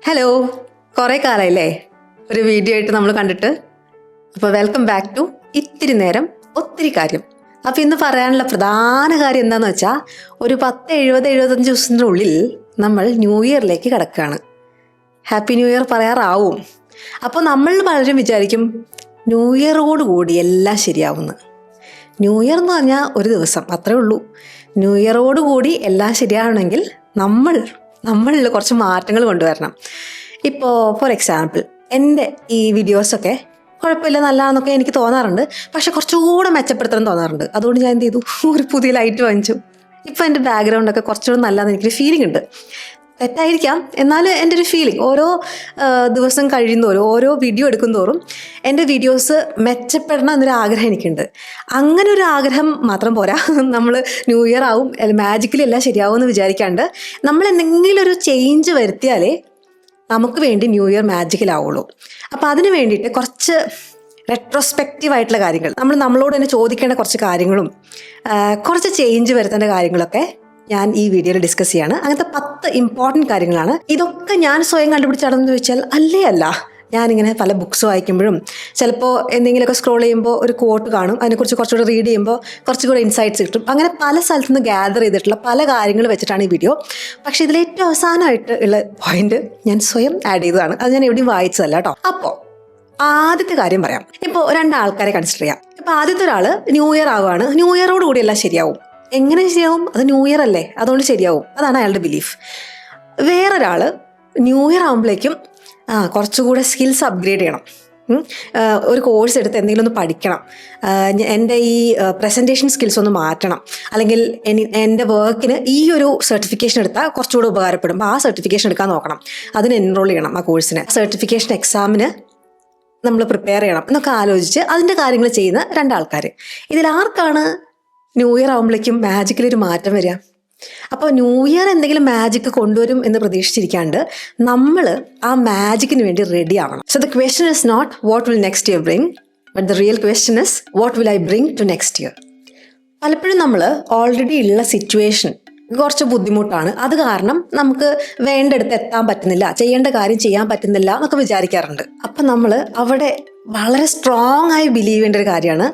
Hello, കുറേ കാലമായില്ലേ ഒരു video ആയിട്ട് നമ്മൾ കണ്ടിട്ട്. അപ്പോൾ വെൽക്കം ബാക്ക് ടു ഇത്തിരി നേരം ഒത്തിരി കാര്യം. അപ്പോൾ ഇന്ന് പറയാനുള്ള പ്രധാന കാര്യം എന്താണെന്ന് വെച്ചാൽ, ഒരു 70-75 ദിവസത്തിനുള്ളിൽ നമ്മൾ ന്യൂ ഇയറിലേക്ക് കിടക്കുകയാണ്. ഹാപ്പി ന്യൂ ഇയർ പറയാറാവും. അപ്പോൾ നമ്മൾ പലരും വിചാരിക്കും ന്യൂ ഇയറോട് കൂടി എല്ലാം ശരിയാവുമെന്ന്. ന്യൂ ഇയർ എന്ന് പറഞ്ഞാൽ ഒരു ദിവസം, അത്രേ ഉള്ളൂ. ന്യൂ ഇയറോട് കൂടി എല്ലാം ശരിയാവണമെങ്കിൽ നമ്മളിൽ കുറച്ച് മാറ്റങ്ങൾ കൊണ്ടുവരണം. ഇപ്പോൾ ഫോർ എക്സാമ്പിൾ, എൻ്റെ ഈ വീഡിയോസൊക്കെ കുഴപ്പമില്ല, നല്ലതാണെന്നൊക്കെ എനിക്ക് തോന്നാറുണ്ട്. പക്ഷെ കുറച്ചുകൂടെ മെച്ചപ്പെടുത്തണം തോന്നാറുണ്ട്. അതുകൊണ്ട് ഞാൻ എന്ത് ചെയ്തു, ഒരു പുതിയ ലൈറ്റ് വാങ്ങിച്ചു. ഇപ്പോൾ എൻ്റെ ബാക്ക്ഗ്രൗണ്ടൊക്കെ കുറച്ചുകൂടെ നല്ലതെന്ന് എനിക്കൊരു ഫീലിംഗ് ഉണ്ട്. തെറ്റായിരിക്കാം, എന്നാലും എൻ്റെ ഒരു ഫീലിംഗ്. ഓരോ ദിവസം കഴിയുന്നതോറും, ഓരോ വീഡിയോ എടുക്കുന്നതോറും എൻ്റെ വീഡിയോസ് മെച്ചപ്പെടണം എന്നൊരു ആഗ്രഹം എനിക്കുണ്ട്. അങ്ങനെ ഒരു ആഗ്രഹം മാത്രം പോരാ, നമ്മൾ ന്യൂ ഇയർ ആവും, മാജിക്കലി എല്ലാം ശരിയാവുമെന്ന് വിചാരിക്കാണ്ട് നമ്മൾ എന്തെങ്കിലും ഒരു ചേഞ്ച് വരുത്തിയാലേ നമുക്ക് വേണ്ടി ന്യൂ ഇയർ മാജിക്കലാവുള്ളൂ. അപ്പോൾ അതിന് വേണ്ടിയിട്ട് കുറച്ച് റെട്രോസ്പെക്റ്റീവ് ആയിട്ടുള്ള കാര്യങ്ങൾ, നമ്മളോട് തന്നെ ചോദിക്കേണ്ട കുറച്ച് കാര്യങ്ങളും കുറച്ച് ചേഞ്ച് വരുത്തേണ്ട കാര്യങ്ങളൊക്കെ ഞാൻ ഈ വീഡിയോയിൽ ഡിസ്കസ് ചെയ്യാണ്. അങ്ങനത്തെ 10 ഇമ്പോർട്ടൻറ്റ് കാര്യങ്ങളാണ്. ഇതൊക്കെ ഞാൻ സ്വയം കണ്ടുപിടിച്ചാണെന്ന് ചോദിച്ചാൽ അല്ല. ഞാനിങ്ങനെ പല ബുക്സ് വായിക്കുമ്പോഴും ചിലപ്പോൾ എന്തെങ്കിലുമൊക്കെ സ്ക്രോൾ ചെയ്യുമ്പോൾ ഒരു കോട്ട് കാണും, അതിനെക്കുറിച്ച് കുറച്ചുകൂടെ റീഡ് ചെയ്യുമ്പോൾ കുറച്ചുകൂടെ ഇൻസൈറ്റ്സ് കിട്ടും. അങ്ങനെ പല സ്ഥലത്തു നിന്ന് ഗ്യാദർ ചെയ്തിട്ടുള്ള പല കാര്യങ്ങൾ വെച്ചിട്ടാണ് ഈ വീഡിയോ. പക്ഷേ ഇതിലേറ്റവും അവസാനമായിട്ട് ഉള്ള പോയിന്റ് ഞാൻ സ്വയം ആഡ് ചെയ്തതാണ്. അത് ഞാൻ എവിടെയും വായിച്ചതല്ല കേട്ടോ. അപ്പോൾ ആദ്യത്തെ കാര്യം പറയാം. ഇപ്പോൾ 2 ആൾക്കാരെ കൺസിഡർ ചെയ്യാം. ഇപ്പോൾ ആദ്യത്തെ ഒരാൾ ന്യൂ ഇയർ ആവുകയാണ്. ന്യൂ ഇയറോട് കൂടി എല്ലാം ശരിയാവും. എങ്ങനെ ശരിയാവും? അത് ന്യൂ ഇയർ അല്ലേ, അതുകൊണ്ട് ശരിയാവും. അതാണ് അയാളുടെ ബിലീഫ്. വേറൊരാൾ ന്യൂ ഇയർ ആകുമ്പോഴേക്കും കുറച്ചുകൂടെ സ്കിൽസ് അപ്ഗ്രേഡ് ചെയ്യണം, ഒരു കോഴ്സ് എടുത്ത് എന്തെങ്കിലും ഒന്ന് പഠിക്കണം, എൻ്റെ ഈ പ്രസൻറ്റേഷൻ സ്കിൽസ് ഒന്ന് മാറ്റണം, അല്ലെങ്കിൽ എൻ്റെ വർക്കിന് ഈ ഒരു സർട്ടിഫിക്കേഷൻ എടുത്താൽ കുറച്ചുകൂടെ ഉപകാരപ്പെടും, അപ്പോൾ ആ സർട്ടിഫിക്കേഷൻ എടുക്കാൻ നോക്കണം, അതിന് എൻറോൾ ചെയ്യണം, ആ കോഴ്സിന് സർട്ടിഫിക്കേഷൻ എക്സാമിന് നമ്മൾ പ്രിപ്പയർ ചെയ്യണം എന്നൊക്കെ ആലോചിച്ച് അതിൻ്റെ കാര്യങ്ങൾ ചെയ്യുന്ന 2 ആൾക്കാർ. ഇതിലാർക്കാണ് ന്യൂ ഇയർ ആകുമ്പോഴേക്കും മാജിക്കലി ഒരു മാറ്റം വരിക? അപ്പോൾ ന്യൂ ഇയർ എന്തെങ്കിലും മാജിക് കൊണ്ടുവരും എന്ന് പ്രതീക്ഷിച്ചിരിക്കാണ്ട് നമ്മൾ ആ മാജിക്കിന് വേണ്ടി റെഡി ആവണം. So the question is not what will next year bring, but the real question is what will I bring to next year. പലപ്പോഴും നമ്മൾ ഓൾറെഡി ഉള്ള സിറ്റുവേഷൻ കുറച്ച് ബുദ്ധിമുട്ടാണ്, അത് കാരണം നമുക്ക് വേണ്ടടുത്ത് എത്താൻ പറ്റുന്നില്ല, ചെയ്യേണ്ട കാര്യം ചെയ്യാൻ പറ്റുന്നില്ല എന്നൊക്കെ വിചാരിക്കാറുണ്ട്. അപ്പം നമ്മൾ അവിടെ വളരെ സ്ട്രോങ് ആയി ബിലീവ് ചെയ്യേണ്ട ഒരു കാര്യമാണ്,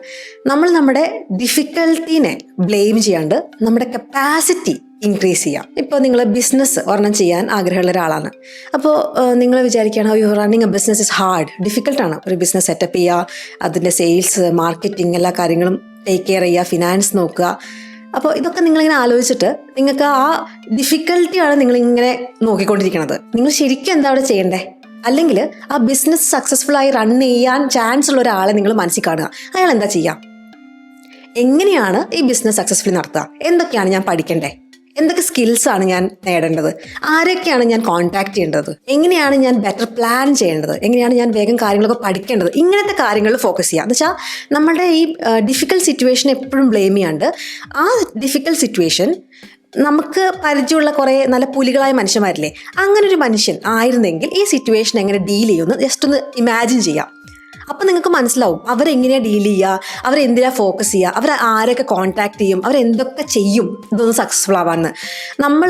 നമ്മൾ നമ്മുടെ ഡിഫിക്കൽട്ടീനെ ബ്ലെയിം ചെയ്യാണ്ട് നമ്മുടെ കപ്പാസിറ്റി ഇൻക്രീസ് ചെയ്യാം. ഇപ്പോൾ നിങ്ങൾ ബിസിനസ് ഒരെണ്ണം ചെയ്യാൻ ആഗ്രഹമുള്ള ഒരാളാണ്. അപ്പോൾ നിങ്ങൾ വിചാരിക്കുകയാണ് you running a business is hard, ഡിഫിക്കൽട്ടാണ് ഒരു ബിസിനസ് സെറ്റപ്പ് ചെയ്യുക, അതിൻ്റെ സെയിൽസ്, മാർക്കറ്റിംഗ്, എല്ലാ കാര്യങ്ങളും ടേക്ക് കെയർ ചെയ്യുക, ഫിനാൻസ് നോക്കുക. അപ്പോൾ ഇതൊക്കെ നിങ്ങളിങ്ങനെ ആലോചിച്ചിട്ട് നിങ്ങൾക്ക് ആ ഡിഫിക്കൽട്ടിയാണ് നിങ്ങളിങ്ങനെ നോക്കിക്കൊണ്ടിരിക്കുന്നത്. നിങ്ങൾ ശരിക്കും എന്താ അവിടെ ചെയ്യണ്ടേ? അല്ലെങ്കിൽ ആ ബിസിനസ് സക്സസ്ഫുൾ ആയി റൺ ചെയ്യാൻ ചാൻസ് ഉള്ള ഒരാളെ നിങ്ങൾ മനസ്സിൽ കാണുക. അയാൾ എന്താ ചെയ്യുക? എങ്ങനെയാണ് ഈ ബിസിനസ് സക്സസ്ഫുള്ളി നടത്തുക? എന്തൊക്കെയാണ് ഞാൻ പഠിക്കേണ്ടത്? എന്തൊക്കെ സ്കിൽസാണ് ഞാൻ നേടേണ്ടത്? ആരൊക്കെയാണ് ഞാൻ കോൺടാക്ട് ചെയ്യേണ്ടത്? എങ്ങനെയാണ് ഞാൻ ബെറ്റർ പ്ലാൻ ചെയ്യേണ്ടത്? എങ്ങനെയാണ് ഞാൻ വേഗം കാര്യങ്ങളൊക്കെ പഠിക്കേണ്ടത്? ഇങ്ങനത്തെ കാര്യങ്ങളിൽ ഫോക്കസ് ചെയ്യുക. എന്ന് വെച്ചാൽ നമ്മുടെ ഈ ഡിഫിക്കൽട്ട് സിറ്റുവേഷൻ എപ്പോഴും ബ്ലെയിം ചെയ്യാണ്ട് ആ ഡിഫിക്കൽട്ട് സിറ്റുവേഷൻ നമുക്ക് പരിചയമുള്ള കുറേ നല്ല പുലികളായ മനുഷ്യന്മാരില്ലേ, അങ്ങനെ ഒരു മനുഷ്യൻ ആയിരുന്നെങ്കിൽ ഈ സിറ്റുവേഷൻ എങ്ങനെ ഡീൽ ചെയ്യുമെന്ന് ജസ്റ്റ് ഒന്ന് ഇമാജിൻ ചെയ്യാം. അപ്പം നിങ്ങൾക്ക് മനസ്സിലാവും അവരെങ്ങനെയാണ് ഡീൽ ചെയ്യുക, അവരെന്തിനാണ് ഫോക്കസ് ചെയ്യുക, അവർ ആരൊക്കെ കോൺടാക്ട് ചെയ്യും, അവരെന്തൊക്കെ ചെയ്യും ഇതൊന്ന് സക്സസ്ഫുൾ ആവാമെന്ന്. നമ്മൾ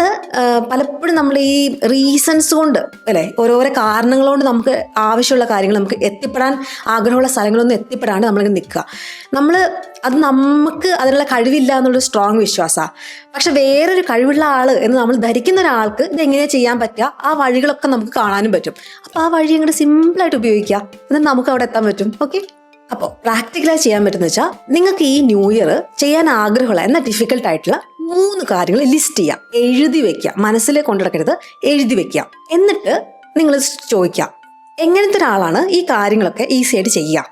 പലപ്പോഴും നമ്മൾ ഈ റീസൺസ് കൊണ്ട് അല്ലേ, ഓരോരോ കാരണങ്ങൾ കൊണ്ട് നമുക്ക് ആവശ്യമുള്ള കാര്യങ്ങൾ, നമുക്ക് എത്തിപ്പെടാൻ ആഗ്രഹമുള്ള സ്ഥലങ്ങളൊന്നും എത്തിപ്പെടാണ്ട് നമ്മളിങ്ങനെ നിൽക്കുക. അത് നമുക്ക് അതിനുള്ള കഴിവില്ല എന്നുള്ളൊരു സ്ട്രോങ് വിശ്വാസമാണ്. പക്ഷെ വേറൊരു കഴിവുള്ള ആൾ എന്ന് നമ്മൾ ധരിക്കുന്ന ഒരാൾക്ക് ഇതെങ്ങനെയാണ് ചെയ്യാൻ പറ്റുക, ആ വഴികളൊക്കെ നമുക്ക് കാണാനും പറ്റും. അപ്പോൾ ആ വഴി അങ്ങോട്ട് സിമ്പിളായിട്ട് ഉപയോഗിക്കുക, എന്നിട്ട് നമുക്ക് അവിടെ എത്താൻ പറ്റും. ഓക്കെ, അപ്പോൾ പ്രാക്ടിക്കലായി ചെയ്യാൻ പറ്റുന്ന വെച്ചാൽ നിങ്ങൾക്ക് ഈ ന്യൂ ഇയർ ചെയ്യാൻ ആഗ്രഹമുള്ള എന്നാൽ ഡിഫിക്കൽട്ടായിട്ടുള്ള 3 കാര്യങ്ങൾ ലിസ്റ്റ് ചെയ്യാം, എഴുതി വെക്കുക. മനസ്സിൽ കൊണ്ടുനടക്കരുത്, എഴുതി വെക്കുക. എന്നിട്ട് നിങ്ങൾ ചോദിക്കുക എങ്ങനത്തെ ഒരാളാണ് ഈ കാര്യങ്ങളൊക്കെ ഈസി ആയിട്ട് ചെയ്യുക.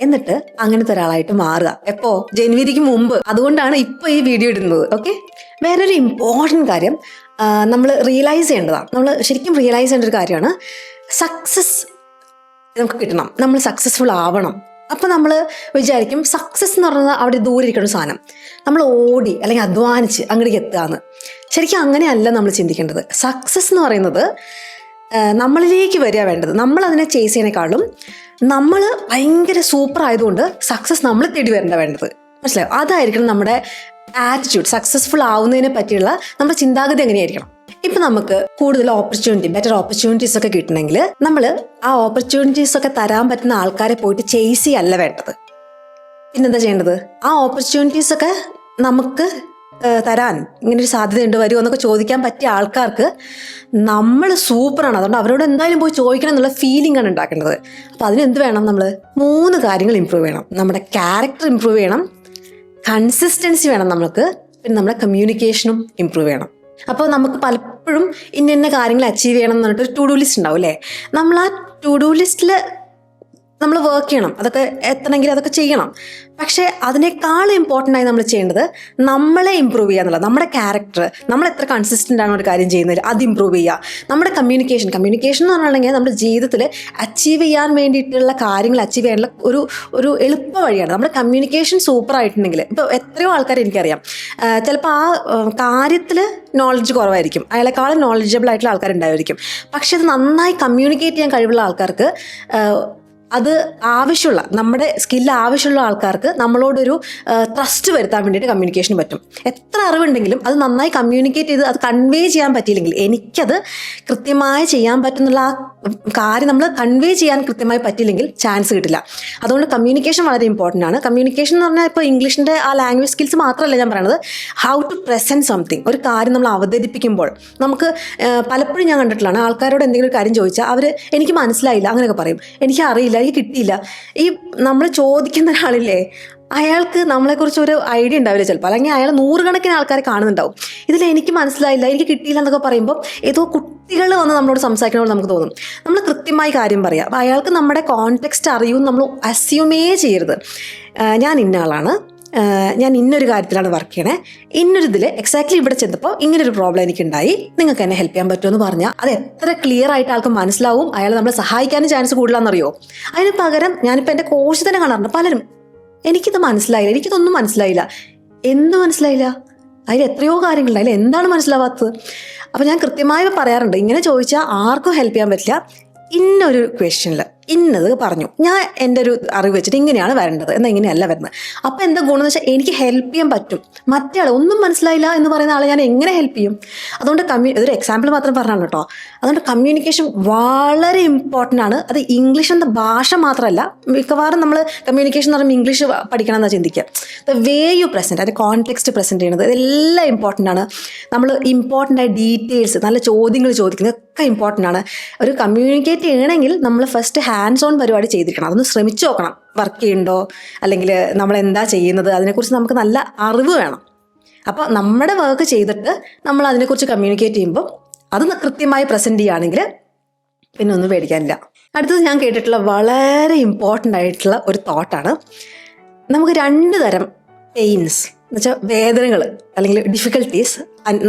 എന്നിട്ട് അങ്ങനത്തെ ഒരാളായിട്ട് മാറുക. എപ്പോ? ജനുവരിക്ക് മുമ്പ്. അതുകൊണ്ടാണ് ഇപ്പോൾ ഈ വീഡിയോ ഇടുന്നത്. ഓക്കെ, വേറൊരു ഇമ്പോർട്ടൻറ്റ് കാര്യം നമ്മൾ റിയലൈസ് ചെയ്യേണ്ടതാണ്. നമ്മൾ ശരിക്കും റിയലൈസ് ചെയ്യേണ്ട ഒരു കാര്യമാണ്, സക്സസ് നമുക്ക് കിട്ടണം, നമ്മൾ സക്സസ്ഫുൾ ആവണം. അപ്പം നമ്മൾ വിചാരിക്കും സക്സസ് എന്ന് പറയുന്നത് അവിടെ ദൂരെ ഇരിക്കുന്ന സാധനം, നമ്മൾ ഓടി അല്ലെങ്കിൽ അധ്വാനിച്ച് അങ്ങോട്ടേക്ക് എത്തുകയെന്ന്. ശരിക്കും അങ്ങനെയല്ല നമ്മൾ ചിന്തിക്കേണ്ടത്. സക്സസ് എന്ന് പറയുന്നത് നമ്മളിലേക്ക് വരിക വേണ്ടത്. നമ്മൾ അതിനെ ചേസ് ചെയ്യണേക്കാളും നമ്മൾ ഭയങ്കര സൂപ്പർ ആയതുകൊണ്ട് സക്സസ് നമ്മൾ തേടി വരേണ്ട വേണ്ടത്. മനസ്സിലായോ? അതായിരിക്കണം നമ്മുടെ ആറ്റിറ്റ്യൂഡ്. സക്സസ്ഫുൾ ആവുന്നതിനെ പറ്റിയുള്ള നമ്മുടെ ചിന്താഗതി എങ്ങനെയായിരിക്കണം? ഇപ്പം നമുക്ക് കൂടുതൽ ബെറ്റർ ഓപ്പർച്യൂണിറ്റീസ് ഒക്കെ കിട്ടണമെങ്കിൽ നമ്മൾ ആ ഓപ്പർച്യൂണിറ്റീസ് ഒക്കെ തരാൻ പറ്റുന്ന ആൾക്കാരെ പോയിട്ട് ചേസ് ചെയ്യല്ല വേണ്ടത്. പിന്നെന്താ ചെയ്യേണ്ടത്? ആ ഓപ്പർച്യൂണിറ്റീസ് ഒക്കെ നമുക്ക് തരാൻ ഇങ്ങനൊരു സാധ്യതയുണ്ട്, വരുമോ എന്നൊക്കെ ചോദിക്കാൻ പറ്റിയ ആൾക്കാർക്ക് നമ്മൾ സൂപ്പറാണ്, അതുകൊണ്ട് അവരോട് എന്തായാലും പോയി ചോദിക്കണം എന്നുള്ള ഫീലിംഗ് ആണ് ഉണ്ടാക്കേണ്ടത്. അപ്പോൾ അതിനെന്ത് വേണം? നമ്മൾ 3 കാര്യങ്ങൾ ഇമ്പ്രൂവ് ചെയ്യണം. നമ്മുടെ ക്യാരക്ടർ ഇമ്പ്രൂവ് ചെയ്യണം, കൺസിസ്റ്റൻസി വേണം നമുക്ക്, പിന്നെ നമ്മുടെ കമ്മ്യൂണിക്കേഷനും ഇമ്പ്രൂവ് ചെയ്യണം. അപ്പോൾ നമുക്ക് പലപ്പോഴും ഇന്ന കാര്യങ്ങൾ അച്ചീവ് ചെയ്യണം എന്ന് പറഞ്ഞിട്ട് ഒരു ടു ഡു ലിസ്റ്റ് ഉണ്ടാവും അല്ലേ? നമ്മൾ ആ ടു ഡു ലിസ്റ്റിൽ നമ്മൾ വർക്ക് ചെയ്യണം, അതൊക്കെ എത്തണമെങ്കിൽ അതൊക്കെ ചെയ്യണം. പക്ഷേ അതിനേക്കാളും ഇമ്പോർട്ടൻ്റ് ആയി നമ്മൾ ചെയ്യേണ്ടത് നമ്മളെ ഇമ്പ്രൂവ് ചെയ്യുക എന്നുള്ളത്. നമ്മുടെ ക്യാരക്ടർ, നമ്മൾ എത്ര കൺസിസ്റ്റൻ്റ് ആണ് ഒരു കാര്യം ചെയ്യുന്നതിൽ, അത് ഇമ്പ്രൂവ് ചെയ്യുക. നമ്മുടെ കമ്മ്യൂണിക്കേഷൻ എന്ന് പറഞ്ഞിട്ടുണ്ടെങ്കിൽ നമ്മുടെ ജീവിതത്തിൽ അച്ചീവ് ചെയ്യാൻ വേണ്ടിയിട്ടുള്ള കാര്യങ്ങൾ അച്ചീവ് ചെയ്യാനുള്ള ഒരു എളുപ്പ വഴിയാണ്. നമ്മുടെ കമ്മ്യൂണിക്കേഷൻ സൂപ്പർ ആയിട്ടുണ്ടെങ്കിൽ, ഇപ്പോൾ എത്രയോ ആൾക്കാർ എനിക്കറിയാം ചിലപ്പോൾ ആ കാര്യത്തിൽ നോളജ് കുറവായിരിക്കും, അയാളെക്കാളും നോളജബിൾ ആയിട്ടുള്ള ആൾക്കാരുണ്ടായിരിക്കും. പക്ഷെ അത് നന്നായി കമ്മ്യൂണിക്കേറ്റ് ചെയ്യാൻ കഴിവുള്ള ആൾക്കാർക്ക്, അത് ആവശ്യമുള്ള നമ്മുടെ സ്കില്ല് ആവശ്യമുള്ള ആൾക്കാർക്ക് നമ്മളോടൊരു ട്രസ്റ്റ് വരുത്താൻ വേണ്ടിയിട്ട് കമ്മ്യൂണിക്കേഷൻ പറ്റും. എത്ര അറിവുണ്ടെങ്കിലും അത് നന്നായി കമ്മ്യൂണിക്കേറ്റ് ചെയ്ത് അത് കൺവേ ചെയ്യാൻ പറ്റിയില്ലെങ്കിൽ, എനിക്കത് കൃത്യമായി ചെയ്യാൻ പറ്റുന്നുള്ള ആ കാര്യം നമ്മൾ കൺവേ ചെയ്യാൻ കൃത്യമായി പറ്റിയില്ലെങ്കിൽ ചാൻസ് കിട്ടില്ല. അതുകൊണ്ട് കമ്മ്യൂണിക്കേഷൻ വളരെ ഇമ്പോർട്ടൻ്റ് ആണ്. കമ്മ്യൂണിക്കേഷൻ എന്ന് പറഞ്ഞാൽ ഇപ്പോൾ ഇംഗ്ലീഷിൻ്റെ ആ ലാംഗ്വേജ് സ്കിൽസ് മാത്രമല്ല ഞാൻ പറയുന്നത്, ഹൗ ടു പ്രസൻറ്റ് സംതിങ്. ഒരു കാര്യം നമ്മൾ അവതരിപ്പിക്കുമ്പോൾ നമുക്ക് പലപ്പോഴും ഞാൻ കണ്ടിട്ടുള്ളതാണ്, ആൾക്കാരോട് എന്തെങ്കിലും ഒരു കാര്യം ചോദിച്ചാൽ അവർ എനിക്ക് മനസ്സിലായില്ല അങ്ങനെയൊക്കെ പറയും, എനിക്ക് അറിയില്ല, എനിക്ക് കിട്ടിയില്ല. ഈ നമ്മൾ ചോദിക്കുന്ന ഒരാളില്ലേ, അയാൾക്ക് നമ്മളെക്കുറിച്ച് ഒരു ഐഡിയ ഉണ്ടാവില്ല ചിലപ്പോൾ, അല്ലെങ്കിൽ അയാൾ 100 കണക്കിന് ആൾക്കാരെ കാണുന്നുണ്ടാവും. ഇതിൽ എനിക്ക് മനസ്സിലായില്ല, എനിക്ക് കിട്ടിയില്ല എന്നൊക്കെ പറയുമ്പോൾ ഏതോ കുട്ടികൾ വന്ന് നമ്മളോട് സംസാരിക്കണമെന്ന് നമുക്ക് തോന്നും. നമ്മൾ കൃത്യമായി കാര്യം പറയാം. അപ്പോൾ അയാൾക്ക് നമ്മുടെ കോൺടെക്സ്റ്റ് അറിയും, നമ്മൾ അസ്യൂമേ ചെയ്യരുത്. ഞാൻ ഇന്ന ആളാണ്, ഞാൻ ഇന്നൊരു കാര്യത്തിലാണ് വർക്ക് ചെയ്യണേ, ഇന്നൊരിതിൽ എക്സാക്ട്ലി ഇവിടെ ചെന്നപ്പോൾ ഇങ്ങനൊരു പ്രോബ്ലം എനിക്കുണ്ടായി, നിങ്ങൾക്ക് എന്നെ ഹെൽപ്പ് ചെയ്യാൻ പറ്റുമെന്ന് പറഞ്ഞാൽ അത് എത്ര ക്ലിയർ ആയിട്ട് ആൾക്ക് മനസ്സിലാവും. അയാൾ നമ്മളെ സഹായിക്കാനും ചാൻസ് കൂടുതലാണെന്നറിയോ? അതിന് പകരം ഞാനിപ്പോൾ എൻ്റെ കോഴ്സ് തന്നെ കാണാറുണ്ട്, പലരും എനിക്കിത് മനസ്സിലായില്ല, എനിക്കിതൊന്നും മനസ്സിലായില്ല. എന്ത് മനസ്സിലായില്ല? അതിൽ എത്രയോ കാര്യങ്ങളുണ്ട്, അതിൽ എന്താണ് മനസ്സിലാവാത്തത്? അപ്പോൾ ഞാൻ കൃത്യമായി പറയാറുണ്ട്, ഇങ്ങനെ ചോദിച്ചാൽ ആർക്കും ഹെൽപ്പ് ചെയ്യാൻ പറ്റില്ല. ഇന്നൊരു ക്വസ്റ്റ്യനിൽ ഇന്നത് പറഞ്ഞു, ഞാൻ എൻ്റെ ഒരു അറിവ് വെച്ചിട്ട് ഇങ്ങനെയാണ് വരേണ്ടത്, എന്നാൽ ഇങ്ങനെയല്ല വരുന്നത്. അപ്പോൾ എന്താ ഗുണമെന്ന് വെച്ചാൽ എനിക്ക് ഹെൽപ്പ് ചെയ്യാൻ പറ്റും. മറ്റേ ആൾ ഒന്നും മനസ്സിലായില്ല എന്ന് പറയുന്ന ആളെ ഞാൻ എങ്ങനെ ഹെൽപ്പ് ചെയ്യും? അതുകൊണ്ട് ഇതൊരു എക്സാമ്പിൾ മാത്രം പറഞ്ഞാണ് കേട്ടോ. അതുകൊണ്ട് കമ്മ്യൂണിക്കേഷൻ വളരെ ഇമ്പോർട്ടൻ്റ് ആണ്. അത് ഇംഗ്ലീഷ് എന്ന ഭാഷ മാത്രമല്ല, മിക്കവാറും നമ്മൾ കമ്മ്യൂണിക്കേഷൻ എന്ന് പറയുമ്പോൾ ഇംഗ്ലീഷ് പഠിക്കണം എന്നാണ് ചിന്തിക്കുക. ദ വേ യു പ്രസൻറ്റ്, അതിൻ്റെ കോൺടെക്സ്റ്റ് പ്രസൻറ്റ് ചെയ്യുന്നത്, ഇതെല്ലാം ഇമ്പോർട്ടൻ്റ് ആണ്. നമ്മൾ ഇമ്പോർട്ടൻ്റ് ആയ ഡീറ്റെയിൽസ്, നല്ല ചോദ്യങ്ങൾ ചോദിക്കുന്നത് ഒക്കെ ഇമ്പോർട്ടൻ്റ് ആണ്. ഒരു കമ്മ്യൂണിക്കേറ്റ് ചെയ്യണമെങ്കിൽ നമ്മൾ ഫസ്റ്റ് ഹാൻഡ്സ് ഓൺ പരിപാടി ചെയ്തിരിക്കണം. അതൊന്ന് ശ്രമിച്ചു നോക്കണം, വർക്ക് ചെയ്യുന്നുണ്ടോ, അല്ലെങ്കിൽ നമ്മൾ എന്താ ചെയ്യുന്നത്, അതിനെക്കുറിച്ച് നമുക്ക് നല്ല അറിവ് വേണം. അപ്പോൾ നമ്മുടെ വർക്ക് ചെയ്തിട്ട് നമ്മൾ അതിനെക്കുറിച്ച് കമ്മ്യൂണിക്കേറ്റ് ചെയ്യുമ്പോൾ അത് കൃത്യമായി പ്രസൻറ്റ് ചെയ്യുകയാണെങ്കിൽ പിന്നെ ഒന്നും പേടിക്കാനില്ല. അടുത്തത് ഞാൻ കേട്ടിട്ടുള്ള വളരെ ഇമ്പോർട്ടൻ്റ് ആയിട്ടുള്ള ഒരു തോട്ടാണ്, നമുക്ക് 2 തരം പെയിൻസ് എന്നുവെച്ചാൽ വേദനകൾ അല്ലെങ്കിൽ ഡിഫിക്കൽട്ടീസ്